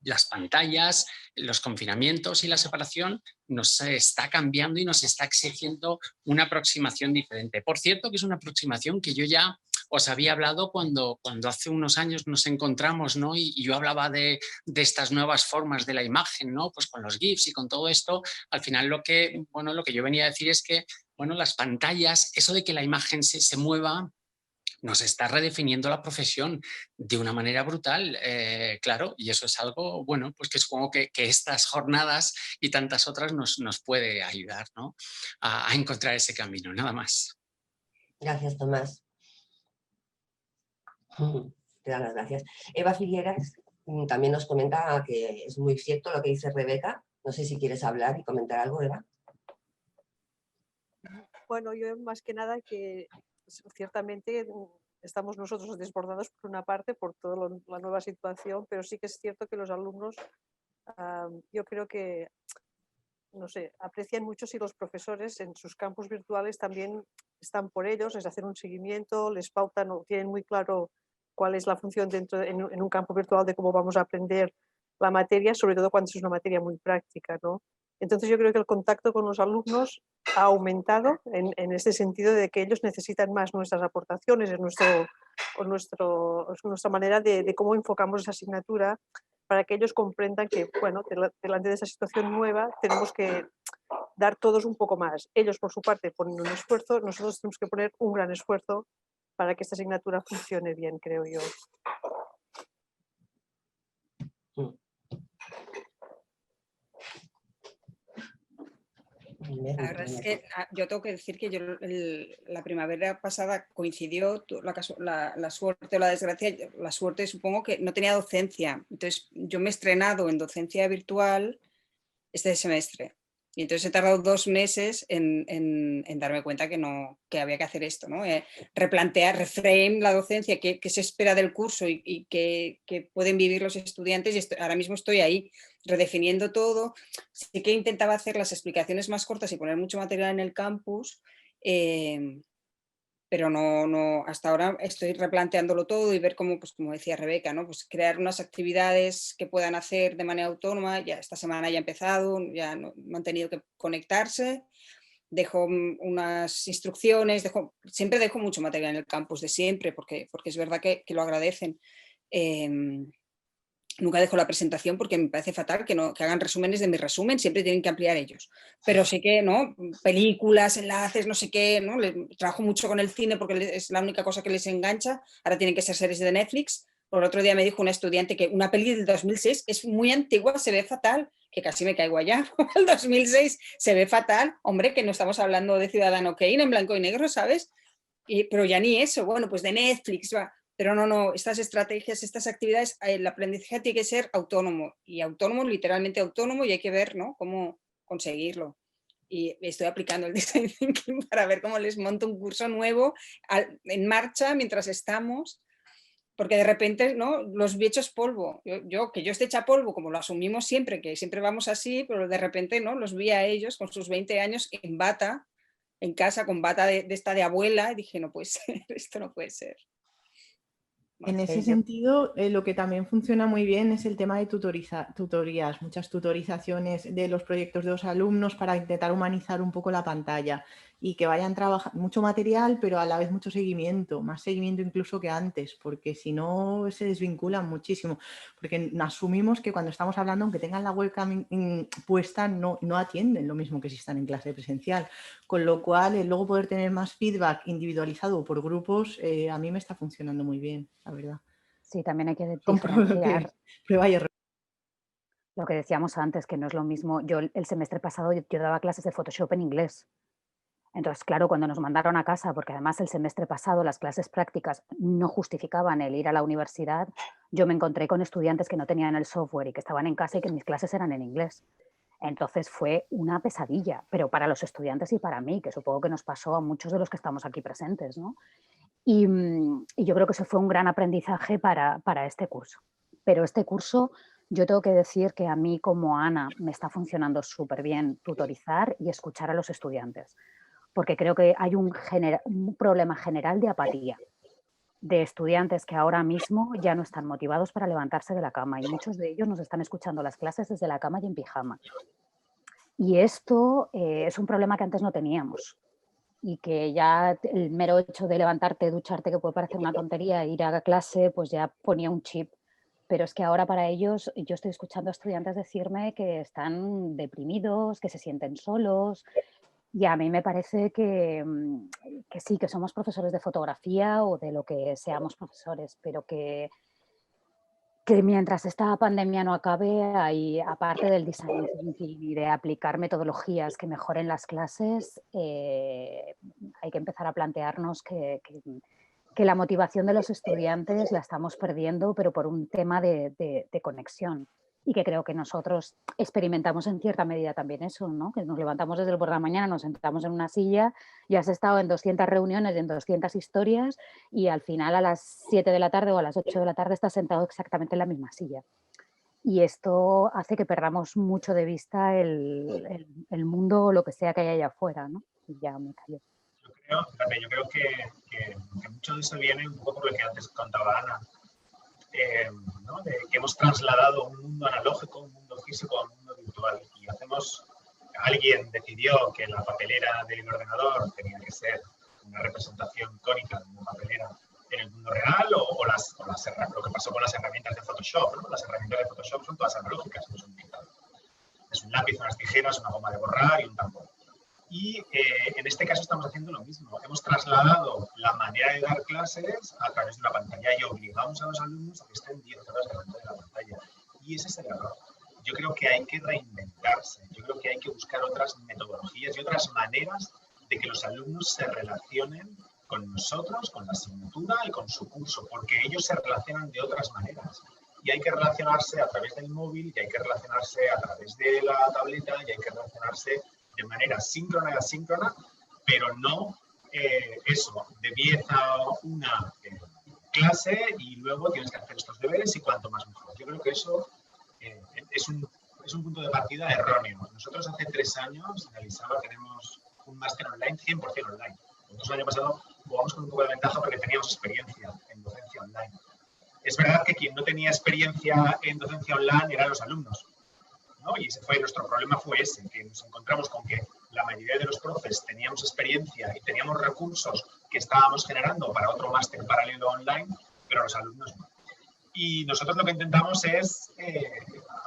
las pantallas, los confinamientos y la separación nos está cambiando y nos está exigiendo una aproximación diferente. Por cierto, que es una aproximación que yo ya os había hablado cuando hace unos años nos encontramos, ¿no? Y yo hablaba de estas nuevas formas de la imagen, ¿no? Pues con los GIFs y con todo esto, al final lo que yo venía a decir es que, las pantallas, eso de que la imagen se mueva, nos está redefiniendo la profesión de una manera brutal, claro, y eso es algo, bueno, pues que supongo que estas jornadas y tantas otras nos puede ayudar, ¿no? A encontrar ese camino, nada más. Gracias, Tomás. Te dan las gracias. Eva Figueras también nos comenta que es muy cierto lo que dice Rebeca. No sé si quieres hablar y comentar algo, Eva. Bueno, yo más que nada que ciertamente estamos nosotros desbordados por una parte por toda la nueva situación, pero sí que es cierto que los alumnos, yo creo que, no sé, aprecian mucho si los profesores en sus campus virtuales también están por ellos, les hacen un seguimiento, les pautan o tienen muy claro cuál es la función dentro en un campo virtual de cómo vamos a aprender la materia, sobre todo cuando es una materia muy práctica, ¿no? Entonces yo creo que el contacto con los alumnos ha aumentado en este sentido de que ellos necesitan más nuestras aportaciones, nuestra manera de cómo enfocamos esa asignatura para que ellos comprendan que, bueno, delante de esa situación nueva tenemos que dar todos un poco más. Ellos por su parte ponen un esfuerzo, nosotros tenemos que poner un gran esfuerzo para que esta asignatura funcione bien, creo yo. La verdad es que yo tengo que decir que yo la primavera pasada coincidió la suerte o la desgracia, la suerte supongo que no tenía docencia, entonces yo me he estrenado en docencia virtual este semestre y entonces he tardado 2 meses en darme cuenta que había que hacer esto, ¿no? Replantear, reframe la docencia, qué se espera del curso y qué pueden vivir los estudiantes y ahora mismo estoy ahí redefiniendo todo. Sí que intentaba hacer las explicaciones más cortas y poner mucho material en el campus, pero no, hasta ahora estoy replanteándolo todo y ver cómo, pues como decía Rebeca, ¿no? Pues crear unas actividades que puedan hacer de manera autónoma. Ya esta semana ya ha empezado, ya no han tenido que conectarse. Dejo unas instrucciones, siempre dejo mucho material en el campus de siempre, porque es verdad que lo agradecen. Nunca dejo la presentación porque me parece fatal que hagan resúmenes de mi resumen, siempre tienen que ampliar ellos. Pero sí que, ¿no? Películas, enlaces, no sé qué, ¿no? Trabajo mucho con el cine porque es la única cosa que les engancha. Ahora tienen que ser series de Netflix. Por el otro día me dijo una estudiante que una peli del 2006 es muy antigua, se ve fatal, que casi me caigo allá. El 2006 se ve fatal. Hombre, que no estamos hablando de Ciudadano Kane en blanco y negro, ¿sabes? Pero ya ni eso, bueno, pues de Netflix, va. Pero no, estas estrategias, estas actividades, el aprendizaje tiene que ser autónomo, y autónomo, literalmente autónomo, y hay que ver, ¿no?, cómo conseguirlo. Y estoy aplicando el Design Thinking para ver cómo les monto un curso nuevo en marcha mientras estamos, porque de repente, ¿no?, los vi hechos polvo. Que yo esté hecha polvo, como lo asumimos siempre, que siempre vamos así, pero de repente, ¿no?, los vi a ellos con sus 20 años en bata, en casa, con bata de esta de abuela, y dije, no puede ser, esto no puede ser. En ese sentido, lo que también funciona muy bien es el tema de tutorías, muchas tutorizaciones de los proyectos de los alumnos para intentar humanizar un poco la pantalla y que vayan trabajando mucho material, pero a la vez mucho seguimiento, más seguimiento incluso que antes, porque si no se desvinculan muchísimo, porque asumimos que cuando estamos hablando, aunque tengan la webcam puesta, no atienden lo mismo que si están en clase presencial, con lo cual el luego poder tener más feedback individualizado por grupos a mí me está funcionando muy bien, la verdad. Sí, también hay que diferenciar prueba y error. Lo que decíamos antes, que no es lo mismo. Yo el semestre pasado yo daba clases de Photoshop en inglés. Entonces, claro, cuando nos mandaron a casa, porque además el semestre pasado las clases prácticas no justificaban el ir a la universidad, yo me encontré con estudiantes que no tenían el software y que estaban en casa y que mis clases eran en inglés. Entonces fue una pesadilla, pero para los estudiantes y para mí, que supongo que nos pasó a muchos de los que estamos aquí presentes, ¿no? Y yo creo que eso fue un gran aprendizaje para este curso. Pero este curso, yo tengo que decir que a mí como Ana me está funcionando súper bien tutorizar y escuchar a los estudiantes, porque creo que hay un problema general de apatía, de estudiantes que ahora mismo ya no están motivados para levantarse de la cama, y muchos de ellos nos están escuchando las clases desde la cama y en pijama. Y esto es un problema que antes no teníamos, y que ya el mero hecho de levantarte, ducharte, que puede parecer una tontería, ir a clase, pues ya ponía un chip. Pero es que ahora para ellos, yo estoy escuchando a estudiantes decirme que están deprimidos, que se sienten solos, Y a mí me parece que sí, que somos profesores de fotografía o de lo que seamos profesores, pero que mientras esta pandemia no acabe, hay, aparte del design thinking y de aplicar metodologías que mejoren las clases, hay que empezar a plantearnos que la motivación de los estudiantes la estamos perdiendo, pero por un tema de conexión. Y que creo que nosotros experimentamos en cierta medida también eso, ¿no? Que nos levantamos desde el por la mañana, nos sentamos en una silla y has estado en 200 reuniones, en 200 historias y al final a las 7 de la tarde o a las 8 de la tarde estás sentado exactamente en la misma silla. Y esto hace que perdamos mucho de vista el mundo o lo que sea que haya allá afuera, ¿no? Y ya me callo. Yo creo que mucho de eso viene un poco por lo que antes contaba Ana. ¿No? De que hemos trasladado un mundo analógico, un mundo físico a un mundo virtual y alguien decidió que la papelera del ordenador tenía que ser una representación icónica de una papelera en el mundo real o lo que pasó con las herramientas de Photoshop, ¿no? Las herramientas de Photoshop son todas analógicas, no son digitales. Es un lápiz, unas tijeras, una goma de borrar y un tambor. Y en este caso estamos haciendo lo mismo. Hemos trasladado la manera de dar clases a través de una pantalla y obligamos a los alumnos a que estén 10 horas delante de la pantalla. Y ese es el error. Yo creo que hay que reinventarse. Yo creo que hay que buscar otras metodologías y otras maneras de que los alumnos se relacionen con nosotros, con la asignatura y con su curso, porque ellos se relacionan de otras maneras. Y hay que relacionarse a través del móvil, y hay que relacionarse a través de la tableta, y hay que relacionarse de manera síncrona y asíncrona, pero no eso, de 10 a 1 clase y luego tienes que hacer estos deberes y cuanto más mejor. Yo creo que eso es un punto de partida erróneo. Nosotros hace 3 años en Elisava tenemos un máster online, 100% online. Nosotros el año pasado jugamos con un poco de ventaja porque teníamos experiencia en docencia online. Es verdad que quien no tenía experiencia en docencia online eran los alumnos, ¿no? Y nuestro problema fue ese, que nos encontramos con que la mayoría de los profes teníamos experiencia y teníamos recursos que estábamos generando para otro máster paralelo online, pero los alumnos no. Y nosotros lo que intentamos es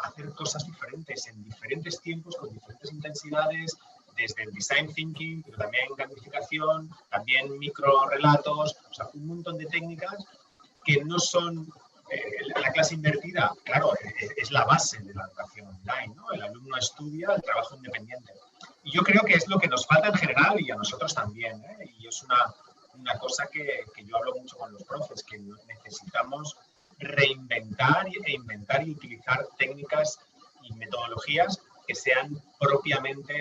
hacer cosas diferentes, en diferentes tiempos, con diferentes intensidades, desde el design thinking, pero también gamificación, también microrelatos, o sea, un montón de técnicas que no son... la clase invertida, claro, es la base de la educación online, ¿no? El alumno estudia el trabajo independiente. Y yo creo que es lo que nos falta en general y a nosotros también, ¿eh? Y es una cosa que yo hablo mucho con los profes, que necesitamos reinventar e inventar y utilizar técnicas y metodologías que sean propiamente,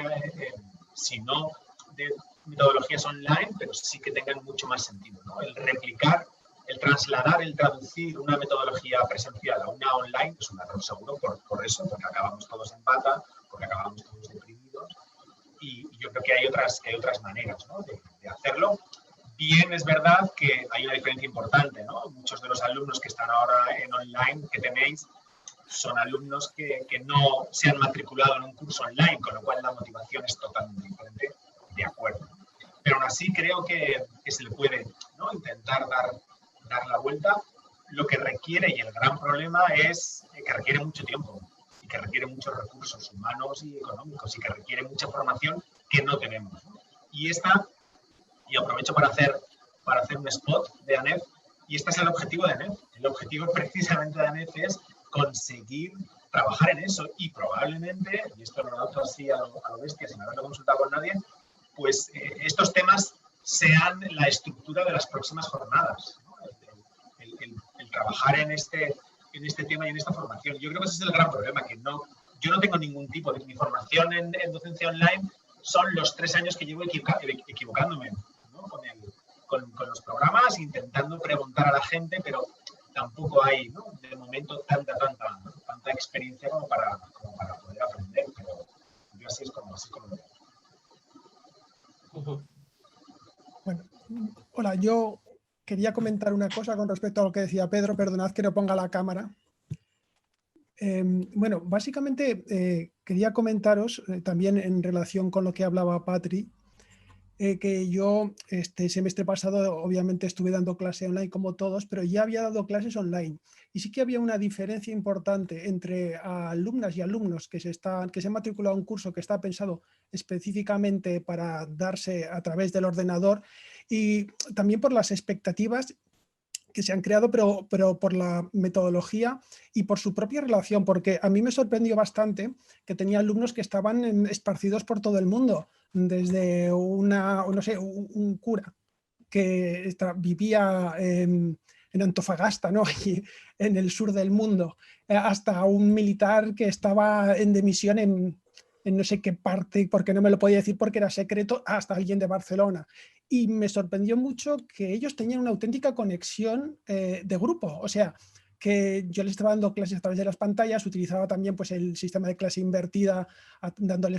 si no de metodologías online, pero sí que tengan mucho más sentido, ¿no? El replicar, el trasladar, el traducir una metodología presencial a una online es un error seguro por eso, porque acabamos todos en bata, porque acabamos todos deprimidos y yo creo que hay otras maneras, ¿no? de hacerlo. Bien, es verdad que hay una diferencia importante, ¿no? Muchos de los alumnos que están ahora en online que tenéis son alumnos que no se han matriculado en un curso online, con lo cual la motivación es totalmente diferente, de acuerdo. Pero aún así creo que se le puede, ¿no? Intentar dar la vuelta. Lo que requiere, y el gran problema, es que requiere mucho tiempo y que requiere muchos recursos humanos y económicos y que requiere mucha formación que no tenemos, ¿no? Y aprovecho para hacer un spot de ANEF, y este es el objetivo de ANEF. El objetivo precisamente de ANEF es conseguir trabajar en eso y probablemente, y esto lo noto así a lo bestia sin haberlo consultado con nadie, pues estos temas sean la estructura de las próximas jornadas, ¿no? El trabajar en este tema y en esta formación. Yo creo que ese es el gran problema, que yo no tengo ningún tipo de mi formación en docencia online, son los 3 años que llevo equivocándome, ¿no? con los programas, intentando preguntar a la gente, pero tampoco hay, ¿no? De momento tanta experiencia como para poder aprender, pero yo así es como lo veo. Bueno, hola, yo quería comentar una cosa con respecto a lo que decía Pedro, perdonad que no ponga la cámara. Bueno, básicamente quería comentaros también en relación con lo que hablaba Patri, que yo este semestre pasado obviamente estuve dando clase online como todos, pero ya había dado clases online. Y sí que había una diferencia importante entre alumnas y alumnos que se han matriculado a un curso que está pensado específicamente para darse a través del ordenador, y también por las expectativas que se han creado, pero por la metodología y por su propia relación, porque a mí me sorprendió bastante que tenía alumnos que estaban esparcidos por todo el mundo, desde un cura que vivía en Antofagasta, ¿no? Allí en el sur del mundo, hasta un militar que estaba en demisión en no sé qué parte, porque no me lo podía decir porque era secreto, hasta alguien de Barcelona. Y me sorprendió mucho que ellos tenían una auténtica conexión de grupo, o sea, que yo les estaba dando clases a través de las pantallas, utilizaba también pues, el sistema de clase invertida,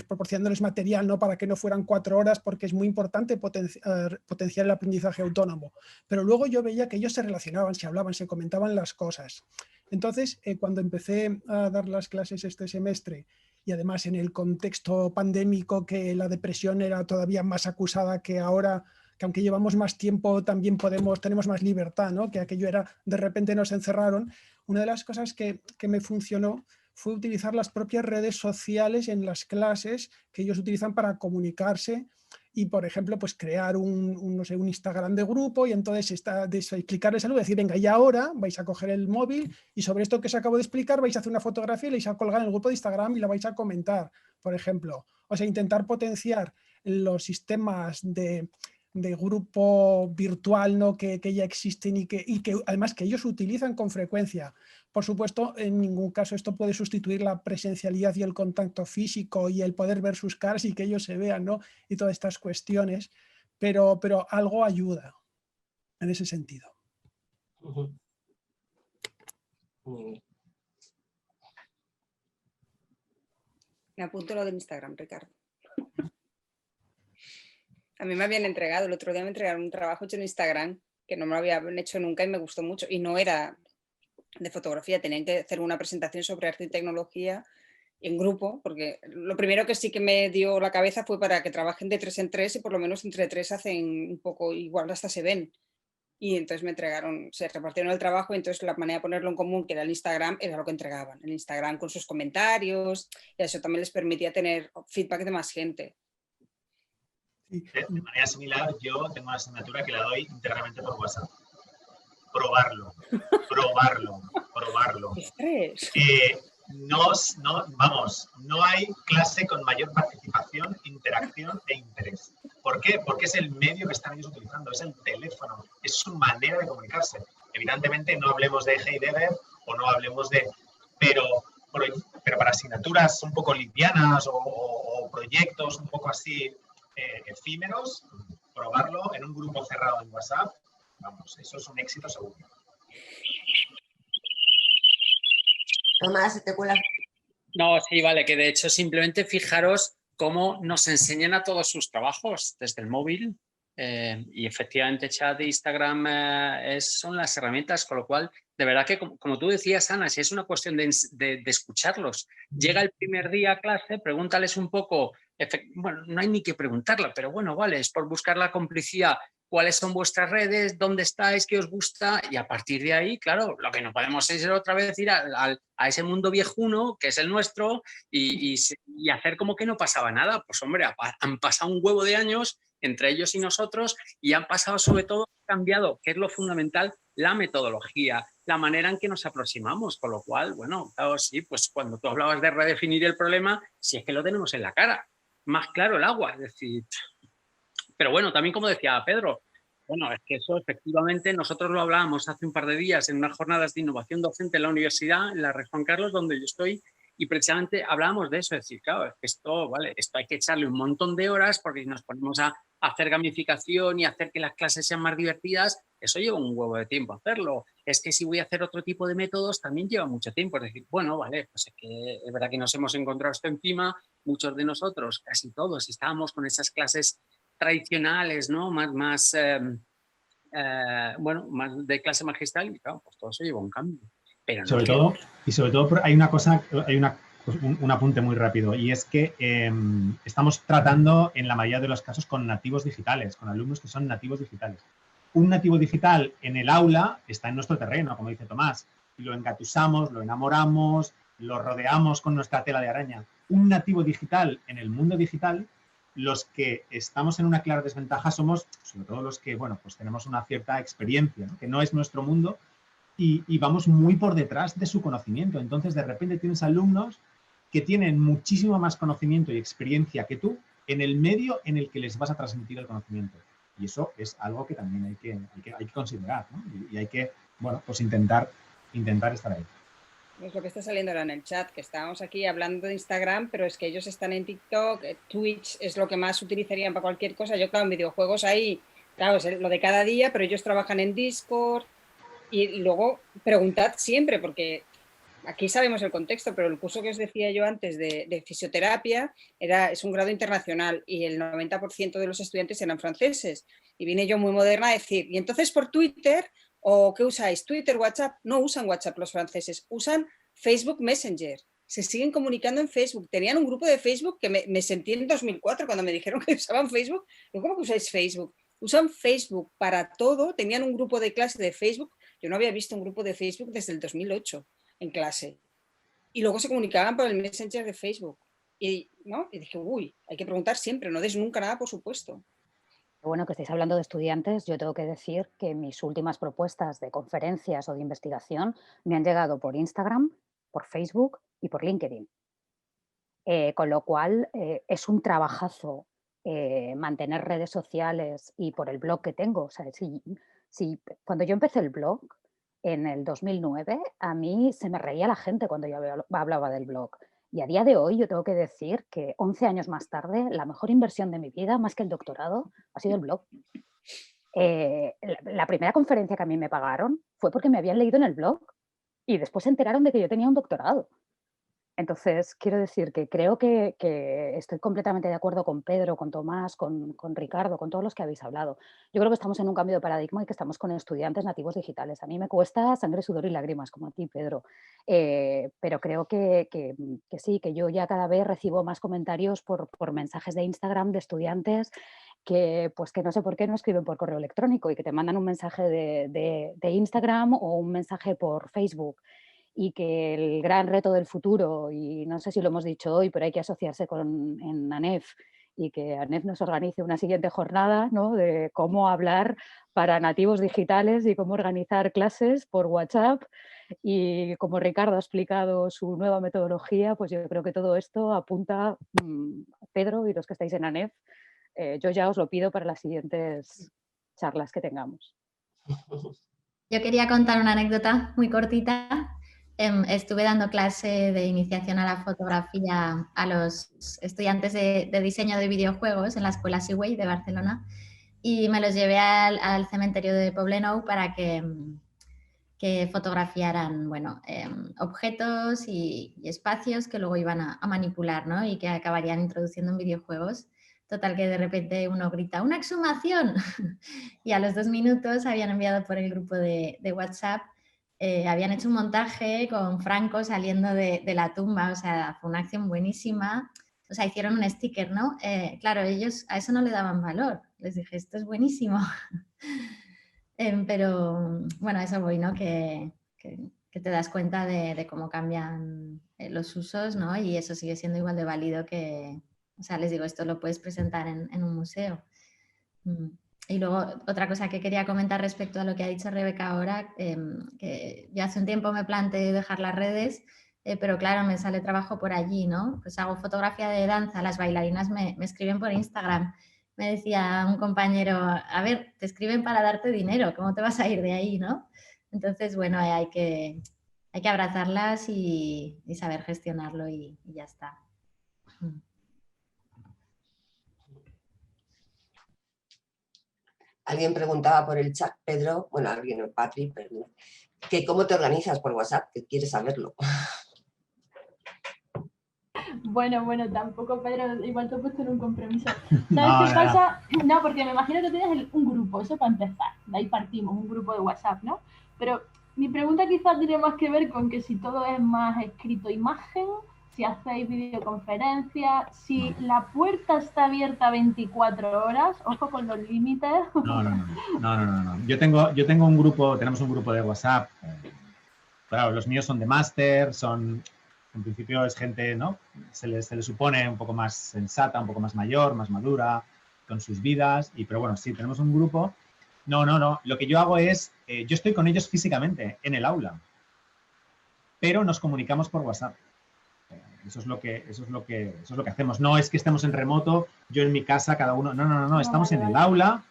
proporcionándoles material, ¿no? Para que no fueran 4 horas, porque es muy importante potenciar el aprendizaje autónomo. Pero luego yo veía que ellos se relacionaban, se hablaban, se comentaban las cosas. Entonces, cuando empecé a dar las clases este semestre, y además en el contexto pandémico, que la depresión era todavía más acusada que ahora, que aunque llevamos más tiempo también tenemos más libertad, ¿no? Que aquello era, de repente nos encerraron. Una de las cosas que me funcionó fue utilizar las propias redes sociales en las clases que ellos utilizan para comunicarse, y por ejemplo pues crear un Instagram de grupo, y entonces explicarles algo, decir venga, y ahora vais a coger el móvil y sobre esto que os acabo de explicar vais a hacer una fotografía y la vais a colgar en el grupo de Instagram y la vais a comentar, por ejemplo. O sea, intentar potenciar los sistemas de grupo virtual, ¿no? que ya existen y que además que ellos utilizan con frecuencia. Por supuesto, en ningún caso esto puede sustituir la presencialidad y el contacto físico y el poder ver sus caras y que ellos se vean, ¿no? Y todas estas cuestiones, pero algo ayuda en ese sentido. Me apunto lo de Instagram, Ricardo. A mí me habían entregado, el otro día me entregaron un trabajo hecho en Instagram que no me lo habían hecho nunca y me gustó mucho. Y no era de fotografía, tenían que hacer una presentación sobre arte y tecnología en grupo, porque lo primero que sí que me dio la cabeza fue para que trabajen de 3 en 3 y por lo menos entre 3 hacen un poco igual, hasta se ven. Y entonces me entregaron, se repartieron el trabajo, y entonces la manera de ponerlo en común, que era el Instagram, era lo que entregaban. El Instagram con sus comentarios, y eso también les permitía tener feedback de más gente. De manera similar, yo tengo una asignatura que la doy íntegramente por WhatsApp. Probarlo. No hay clase con mayor participación, interacción e interés. ¿Por qué? Porque es el medio que están ellos utilizando, es el teléfono, es su manera de comunicarse. Evidentemente no hablemos de Heidegger o no hablemos de... Pero para asignaturas un poco livianas o proyectos un poco así efímeros, probarlo en un grupo cerrado en WhatsApp, vamos, eso es un éxito seguro. Tomás, ¿te cuelas? No, sí, vale, que de hecho simplemente fijaros cómo nos enseñan a todos sus trabajos desde el móvil, y efectivamente chat de Instagram son las herramientas, con lo cual, de verdad que como tú decías, Ana, si es una cuestión de escucharlos. Llega el primer día a clase, pregúntales un poco, bueno, no hay ni que preguntarla, pero bueno, vale, es por buscar la complicidad. ¿Cuáles son vuestras redes? ¿Dónde estáis? ¿Qué os gusta? Y a partir de ahí, claro, lo que no podemos es otra vez ir a ese mundo viejuno, que es el nuestro, y hacer como que no pasaba nada. Pues hombre, han pasado un huevo de años entre ellos y nosotros, y han pasado sobre todo, cambiado, que es lo fundamental, la metodología, la manera en que nos aproximamos. Con lo cual, bueno, claro, sí, pues cuando tú hablabas de redefinir el problema, si es que lo tenemos en la cara, más claro el agua, es decir... Pero bueno, también como decía Pedro, bueno, es que eso efectivamente nosotros lo hablábamos hace un par de días en unas jornadas de innovación docente en la universidad, en la Red Juan Carlos, donde yo estoy, y precisamente hablábamos de eso, es decir, claro, es que esto hay que echarle un montón de horas, porque si nos ponemos a hacer gamificación y hacer que las clases sean más divertidas, eso lleva un huevo de tiempo hacerlo. Es que si voy a hacer otro tipo de métodos, también lleva mucho tiempo. Es decir, bueno, vale, pues es que es verdad que nos hemos encontrado esto encima, muchos de nosotros, casi todos, estábamos con esas clases tradicionales, ¿no? Más de clase magistral, y claro, pues todo eso lleva un cambio. Pero no sobre todo hay una Pues un apunte muy rápido, y es que estamos tratando en la mayoría de los casos con nativos digitales, con alumnos que son nativos digitales. Un nativo digital en el aula está en nuestro terreno, como dice Tomás, y lo engatusamos, lo enamoramos, lo rodeamos con nuestra tela de araña. Un nativo digital en el mundo digital, los que estamos en una clara desventaja somos, sobre todo los que, bueno, pues tenemos una cierta experiencia, ¿no? Que no es nuestro mundo, y vamos muy por detrás de su conocimiento. Entonces, de repente tienes alumnos que tienen muchísimo más conocimiento y experiencia que tú en el medio en el que les vas a transmitir el conocimiento. Y eso es algo que también hay que considerar, ¿no? Y hay que, bueno, pues intentar estar ahí. Es lo que está saliendo ahora en el chat, que estábamos aquí hablando de Instagram, pero es que ellos están en TikTok, Twitch es lo que más utilizarían para cualquier cosa. Yo, claro, en videojuegos ahí, claro, es lo de cada día, pero ellos trabajan en Discord y luego preguntad siempre, porque aquí sabemos el contexto, pero el curso que os decía yo antes de fisioterapia es un grado internacional y el 90% de los estudiantes eran franceses. Y vine yo muy moderna a decir, ¿y entonces por Twitter o qué usáis? ¿Twitter, WhatsApp? No usan WhatsApp los franceses, usan Facebook Messenger. Se siguen comunicando en Facebook. Tenían un grupo de Facebook que me sentí en 2004 cuando me dijeron que usaban Facebook. ¿Cómo que usáis Facebook? Usan Facebook para todo. Tenían un grupo de clase de Facebook. Yo no había visto un grupo de Facebook desde el 2008. En clase. Y luego se comunicaban por el Messenger de Facebook. Y dije, uy, hay que preguntar siempre, no des nunca nada, por supuesto. Bueno, que estáis hablando de estudiantes, yo tengo que decir que mis últimas propuestas de conferencias o de investigación me han llegado por Instagram, por Facebook y por LinkedIn. Con lo cual es un trabajazo mantener redes sociales y por el blog que tengo. O sea, cuando yo empecé el blog, en el 2009, a mí se me reía la gente cuando yo hablaba del blog. Y a día de hoy yo tengo que decir que 11 años más tarde, la mejor inversión de mi vida, más que el doctorado, ha sido el blog. La primera conferencia que a mí me pagaron fue porque me habían leído en el blog y después se enteraron de que yo tenía un doctorado. Entonces, quiero decir que creo que estoy completamente de acuerdo con Pedro, con Tomás, con Ricardo, con todos los que habéis hablado. Yo creo que estamos en un cambio de paradigma y que estamos con estudiantes nativos digitales. A mí me cuesta sangre, sudor y lágrimas, como a ti, Pedro. Pero creo que sí, que yo ya cada vez recibo más comentarios por mensajes de Instagram de estudiantes que no sé por qué no escriben por correo electrónico y que te mandan un mensaje de Instagram o un mensaje por Facebook. Y que el gran reto del futuro, y no sé si lo hemos dicho hoy, pero hay que asociarse en ANEF y que ANEF nos organice una siguiente jornada, ¿no?, de cómo hablar para nativos digitales y cómo organizar clases por WhatsApp. Y como Ricardo ha explicado su nueva metodología, pues yo creo que todo esto apunta, Pedro y los que estáis en ANEF, yo ya os lo pido para las siguientes charlas que tengamos. Yo quería contar una anécdota muy cortita. Estuve dando clase de iniciación a la fotografía a los estudiantes de diseño de videojuegos en la Escuela Seaway de Barcelona y me los llevé al cementerio de Poblenou para que fotografiaran, bueno, objetos y espacios que luego iban a manipular, ¿no?, y que acabarían introduciendo en videojuegos. Total que de repente uno grita ¡una exhumación! Y a los 2 minutos habían enviado por el grupo de WhatsApp, habían hecho un montaje con Franco saliendo de la tumba, o sea, fue una acción buenísima. O sea, hicieron un sticker, ¿no? Claro, ellos a eso no le daban valor. Les dije, esto es buenísimo. Pero, bueno, a eso voy, ¿no? Que te das cuenta de cómo cambian los usos, ¿no? Y eso sigue siendo igual de válido que... O sea, les digo, esto lo puedes presentar en un museo. Y luego, otra cosa que quería comentar respecto a lo que ha dicho Rebeca ahora, que yo hace un tiempo me planteé dejar las redes, pero claro, me sale trabajo por allí, ¿no? Pues hago fotografía de danza, las bailarinas me escriben por Instagram. Me decía un compañero, a ver, te escriben para darte dinero, ¿cómo te vas a ir de ahí, no? Entonces, bueno, hay que abrazarlas y saber gestionarlo y ya está. Alguien preguntaba por el chat, Pedro, bueno, alguien, Patri, perdón, que cómo te organizas por WhatsApp, que quieres saberlo. Bueno, tampoco, Pedro, igual te he puesto en un compromiso. ¿Sabes qué pasa? No, porque me imagino que tienes un grupo, eso para empezar, de ahí partimos, un grupo de WhatsApp, ¿no? Pero mi pregunta quizás tiene más que ver con que si todo es más escrito imagen, si hacéis videoconferencia, si la puerta está abierta 24 horas, ojo con los límites. No. Yo tengo un grupo, tenemos un grupo de WhatsApp. Claro, los míos son de máster, en principio es gente, ¿no? Se les supone un poco más sensata, un poco más mayor, más madura, con sus vidas, pero bueno, sí, tenemos un grupo. No. Lo que yo hago es, yo estoy con ellos físicamente en el aula, pero nos comunicamos por WhatsApp. Eso es lo que hacemos. No es que estemos en remoto, yo en mi casa, cada uno. No. Estamos en el aula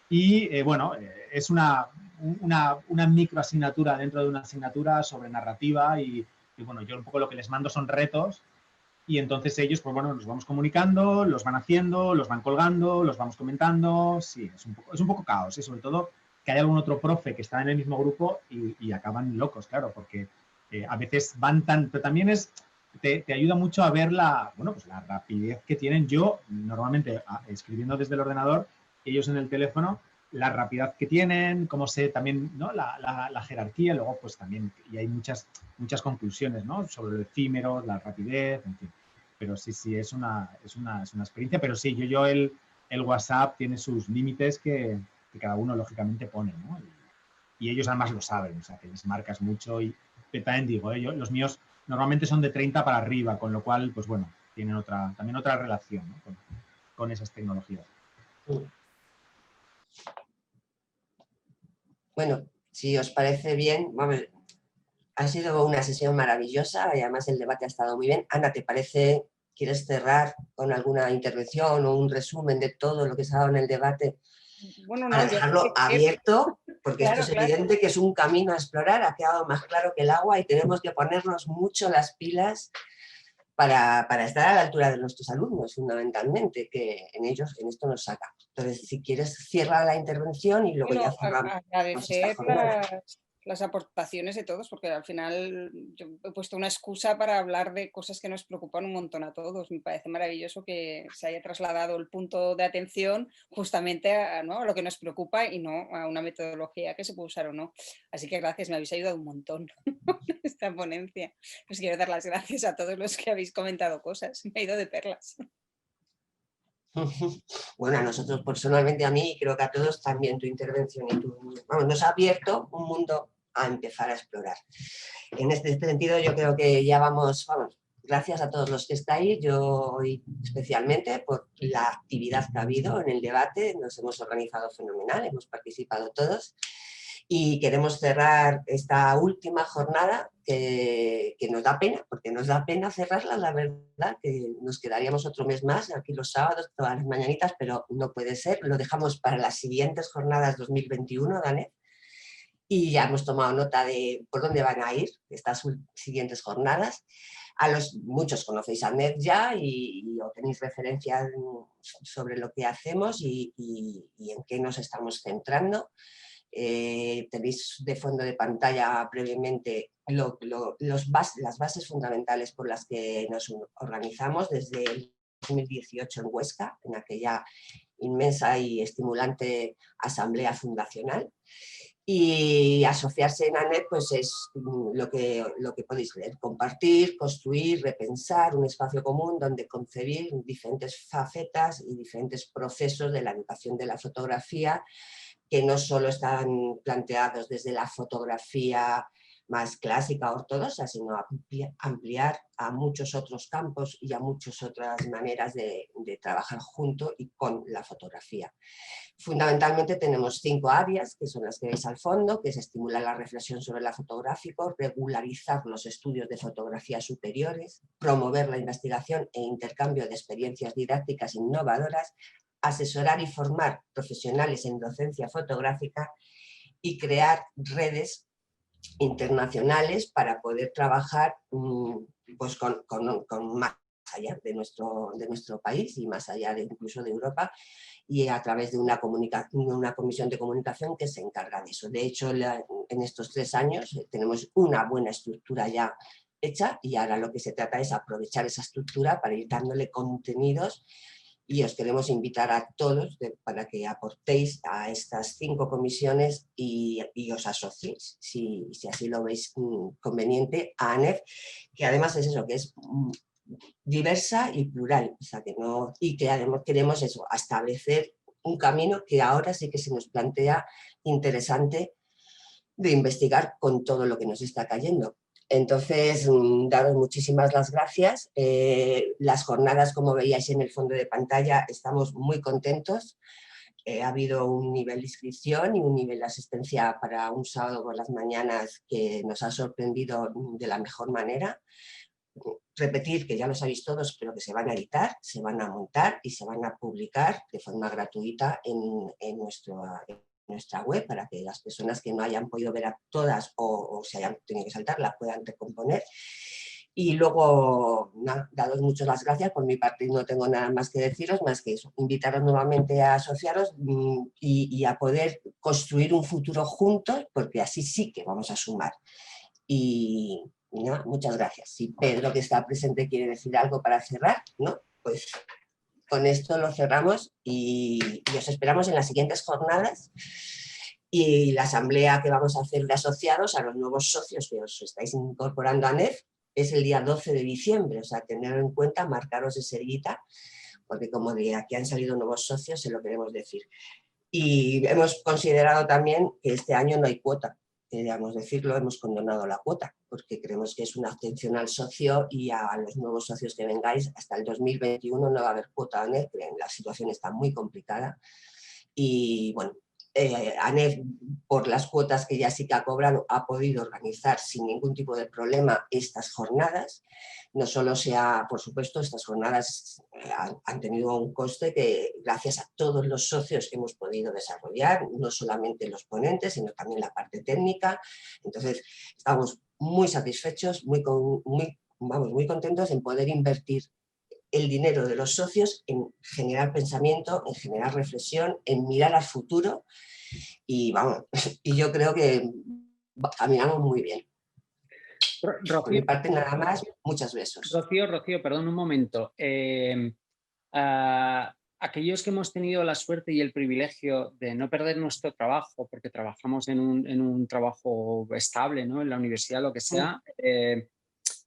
y, bueno, es una microasignatura dentro de una asignatura sobre narrativa y, bueno, yo un poco lo que les mando son retos y entonces ellos, pues bueno, nos vamos comunicando, los van haciendo, los van colgando, los vamos comentando. Sí, es un poco caos, y sobre todo que hay algún otro profe que está en el mismo grupo y acaban locos, claro, porque a veces van pero también te ayuda mucho a ver la rapidez que tienen. Yo, normalmente, escribiendo desde el ordenador, ellos en el teléfono, la rapidez que tienen, cómo sé también, ¿no? la jerarquía, luego pues también, y hay muchas conclusiones, ¿no? Sobre lo efímero, la rapidez, en fin. Pero sí, es una experiencia, pero sí, yo el WhatsApp tiene sus límites que cada uno lógicamente pone, ¿no? Y ellos además lo saben, o sea, que les marcas mucho y también digo, los míos normalmente son de 30 para arriba, con lo cual, pues bueno, tienen también otra relación, ¿no? con esas tecnologías. Bueno, si os parece bien, vamos, ha sido una sesión maravillosa y además el debate ha estado muy bien. Ana, ¿te parece, quieres cerrar con alguna intervención o un resumen de todo lo que se ha dado en el debate? Bueno, para dejarlo abierto, porque claro, esto es evidente que es un camino a explorar, ha quedado más claro que el agua y tenemos que ponernos mucho las pilas para estar a la altura de nuestros alumnos, fundamentalmente, que en esto nos saca. Entonces, si quieres, cierra la intervención y luego ya cerramos. Agradecer las aportaciones de todos, porque al final yo he puesto una excusa para hablar de cosas que nos preocupan un montón a todos. Me parece maravilloso que se haya trasladado el punto de atención justamente a lo que nos preocupa y no a una metodología que se puede usar o no. Así que gracias, me habéis ayudado un montón en esta ponencia. Os quiero dar las gracias a todos los que habéis comentado cosas. Me ha ido de perlas. Bueno, a nosotros personalmente, a mí y creo que a todos también tu intervención y nos ha abierto un mundo a empezar a explorar. En este sentido yo creo que ya vamos, gracias a todos los que estáis, yo hoy especialmente por la actividad que ha habido en el debate, nos hemos organizado fenomenal, hemos participado todos. Y queremos cerrar esta última jornada que nos da pena, porque nos da pena cerrarla, la verdad, que nos quedaríamos otro mes más, aquí los sábados, todas las mañanitas, pero no puede ser, lo dejamos para las siguientes jornadas 2021, Danet, y ya hemos tomado nota de por dónde van a ir estas siguientes jornadas. Muchos conocéis a NED ya y tenéis referencias sobre lo que hacemos y en qué nos estamos centrando. Tenéis de fondo de pantalla previamente las bases fundamentales por las que nos organizamos desde el 2018 en Huesca, en aquella inmensa y estimulante asamblea fundacional. Y asociarse en ANED pues es lo que podéis leer, compartir, construir, repensar un espacio común donde concebir diferentes facetas y diferentes procesos de la educación de la fotografía que no solo están planteados desde la fotografía más clásica, ortodoxa, sino ampliar a muchos otros campos y a muchas otras maneras de trabajar junto y con la fotografía. Fundamentalmente tenemos 5 áreas, que son las que veis al fondo, que es estimular la reflexión sobre lo fotográfico, regularizar los estudios de fotografía superiores, promover la investigación e intercambio de experiencias didácticas innovadoras, asesorar y formar profesionales en docencia fotográfica y crear redes internacionales para poder trabajar pues con más allá de nuestro país y más allá incluso de Europa, y a través de una comisión de comunicación que se encarga de eso. De hecho, en estos 3 años tenemos una buena estructura ya hecha y ahora lo que se trata es aprovechar esa estructura para ir dándole contenidos. Y os queremos invitar a todos para que aportéis a estas 5 comisiones y os asociéis, si así lo veis conveniente, a ANED, que además es eso, que es diversa y plural, o sea, que no, y que además queremos eso, establecer un camino que ahora sí que se nos plantea interesante de investigar con todo lo que nos está cayendo. Entonces, daros muchísimas las gracias. Las jornadas, como veíais en el fondo de pantalla, estamos muy contentos. Ha habido un nivel de inscripción y un nivel de asistencia para un sábado por las mañanas que nos ha sorprendido de la mejor manera. Repetir, que ya lo sabéis todos, pero que se van a editar, se van a montar y se van a publicar de forma gratuita en nuestra web, para que las personas que no hayan podido ver a todas o se hayan tenido que saltar las puedan recomponer. Y luego, daros muchas las gracias. Por mi parte no tengo nada más que deciros, más que eso, invitaros nuevamente a asociaros y a poder construir un futuro juntos, porque así sí que vamos a sumar. Y nada, muchas gracias. Si Pedro, que está presente, quiere decir algo para cerrar, ¿no? Pues con esto lo cerramos y os esperamos en las siguientes jornadas. Y la asamblea que vamos a hacer de asociados a los nuevos socios que os estáis incorporando a ANEF es el día 12 de diciembre, o sea, tenerlo en cuenta, marcaros ese día, porque como de aquí han salido nuevos socios, se lo queremos decir. Y hemos considerado también que este año no hay cuota, queríamos decirlo, hemos condonado la cuota, porque creemos que es una atención al socio y a los nuevos socios que vengáis. Hasta el 2021 no va a haber cuota ANEF, la situación está muy complicada. Y bueno, ANEF, por las cuotas que ya sí que ha cobrado, ha podido organizar sin ningún tipo de problema estas jornadas. No solo por supuesto, estas jornadas han tenido un coste que gracias a todos los socios hemos podido desarrollar, no solamente los ponentes, sino también la parte técnica. Entonces, estamos muy satisfechos, muy contentos en poder invertir el dinero de los socios en generar pensamiento, en generar reflexión, en mirar al futuro y vamos, y yo creo que caminamos muy bien. Rocío, Por mi parte nada más, muchos besos. Rocío, perdón un momento. Aquellos que hemos tenido la suerte y el privilegio de no perder nuestro trabajo, porque trabajamos en un trabajo estable, ¿no? En la universidad, lo que sea,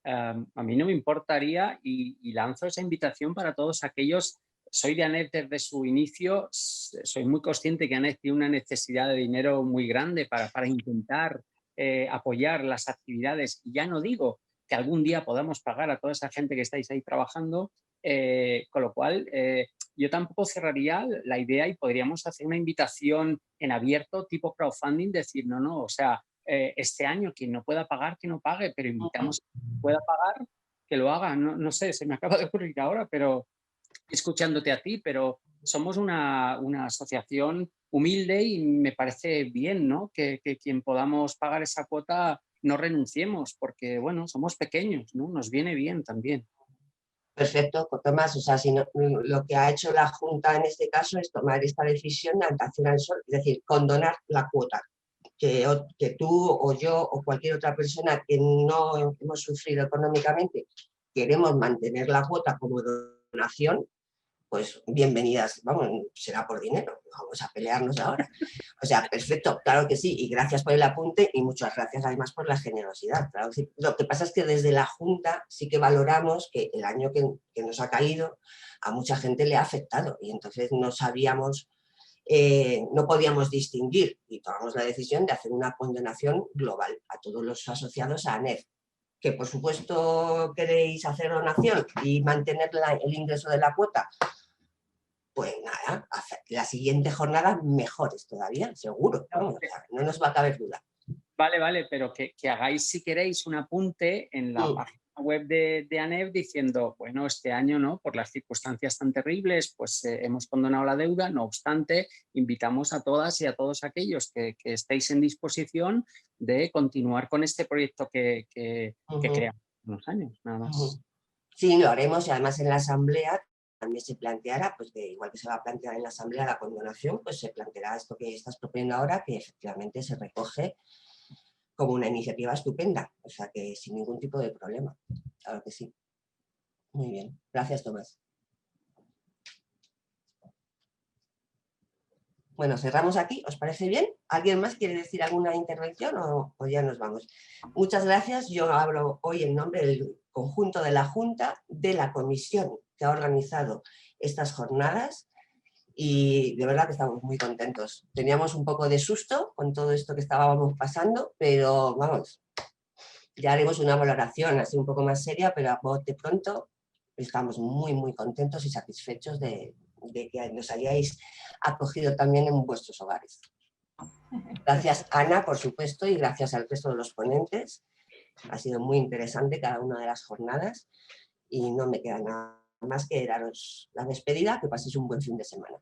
a mí no me importaría y lanzo esa invitación para todos aquellos. Soy de ANEF desde su inicio, soy muy consciente que ANEF tiene una necesidad de dinero muy grande para intentar apoyar las actividades. Y ya no digo que algún día podamos pagar a toda esa gente que estáis ahí trabajando, con lo cual yo tampoco cerraría la idea y podríamos hacer una invitación en abierto tipo crowdfunding, decir no, o sea, este año quien no pueda pagar, que no pague, pero invitamos a quien pueda pagar, que lo haga. No sé, se me acaba de ocurrir ahora, pero escuchándote a ti, pero somos una asociación humilde y me parece bien, ¿no? Que quien podamos pagar esa cuota no renunciemos, porque bueno, somos pequeños, ¿no? Nos viene bien también. Perfecto, Tomás, o sea, si no, lo que ha hecho la Junta en este caso es tomar esta decisión de adaptación al sol, es decir, condonar la cuota. Que tú o yo o cualquier otra persona que no hemos sufrido económicamente queremos mantener la cuota como donación, pues bienvenidas, vamos, será por dinero, vamos a pelearnos ahora. O sea, perfecto, claro que sí, y gracias por el apunte y muchas gracias además por la generosidad. Claro, sí. Lo que pasa es que desde la Junta sí que valoramos que el año que nos ha caído a mucha gente le ha afectado y entonces no sabíamos, no podíamos distinguir y tomamos la decisión de hacer una condonación global a todos los asociados a ANEF. Que por supuesto queréis hacer donación y mantener el ingreso de la cuota, pues nada, la siguiente jornada mejores todavía, seguro, vamos, no nos va a caber duda. Vale, pero que hagáis, si queréis, un apunte en la página web de ANEF diciendo, bueno, este año, ¿no? Por las circunstancias tan terribles, pues hemos condonado la deuda, no obstante, invitamos a todas y a todos aquellos que estéis en disposición de continuar con este proyecto que creamos unos años, nada más. Sí, lo haremos y además en la asamblea también se planteará, pues que igual que se va a plantear en la asamblea la condonación, pues se planteará esto que estás proponiendo ahora, que efectivamente se recoge como una iniciativa estupenda, o sea que sin ningún tipo de problema, claro que sí. Muy bien, gracias Tomás. Bueno, cerramos aquí, ¿os parece bien? ¿Alguien más quiere decir alguna intervención o ya nos vamos? Muchas gracias. Yo hablo hoy en nombre del conjunto de la Junta, de la comisión que ha organizado estas jornadas y de verdad que estamos muy contentos. Teníamos un poco de susto con todo esto que estábamos pasando, pero vamos, ya haremos una valoración así un poco más seria, pero a bote pronto estamos muy contentos y satisfechos de que nos hayáis acogido también en vuestros hogares. Gracias, Ana, por supuesto, y gracias al resto de los ponentes. Ha sido muy interesante cada una de las jornadas y no me queda nada más que daros la despedida, que paséis un buen fin de semana.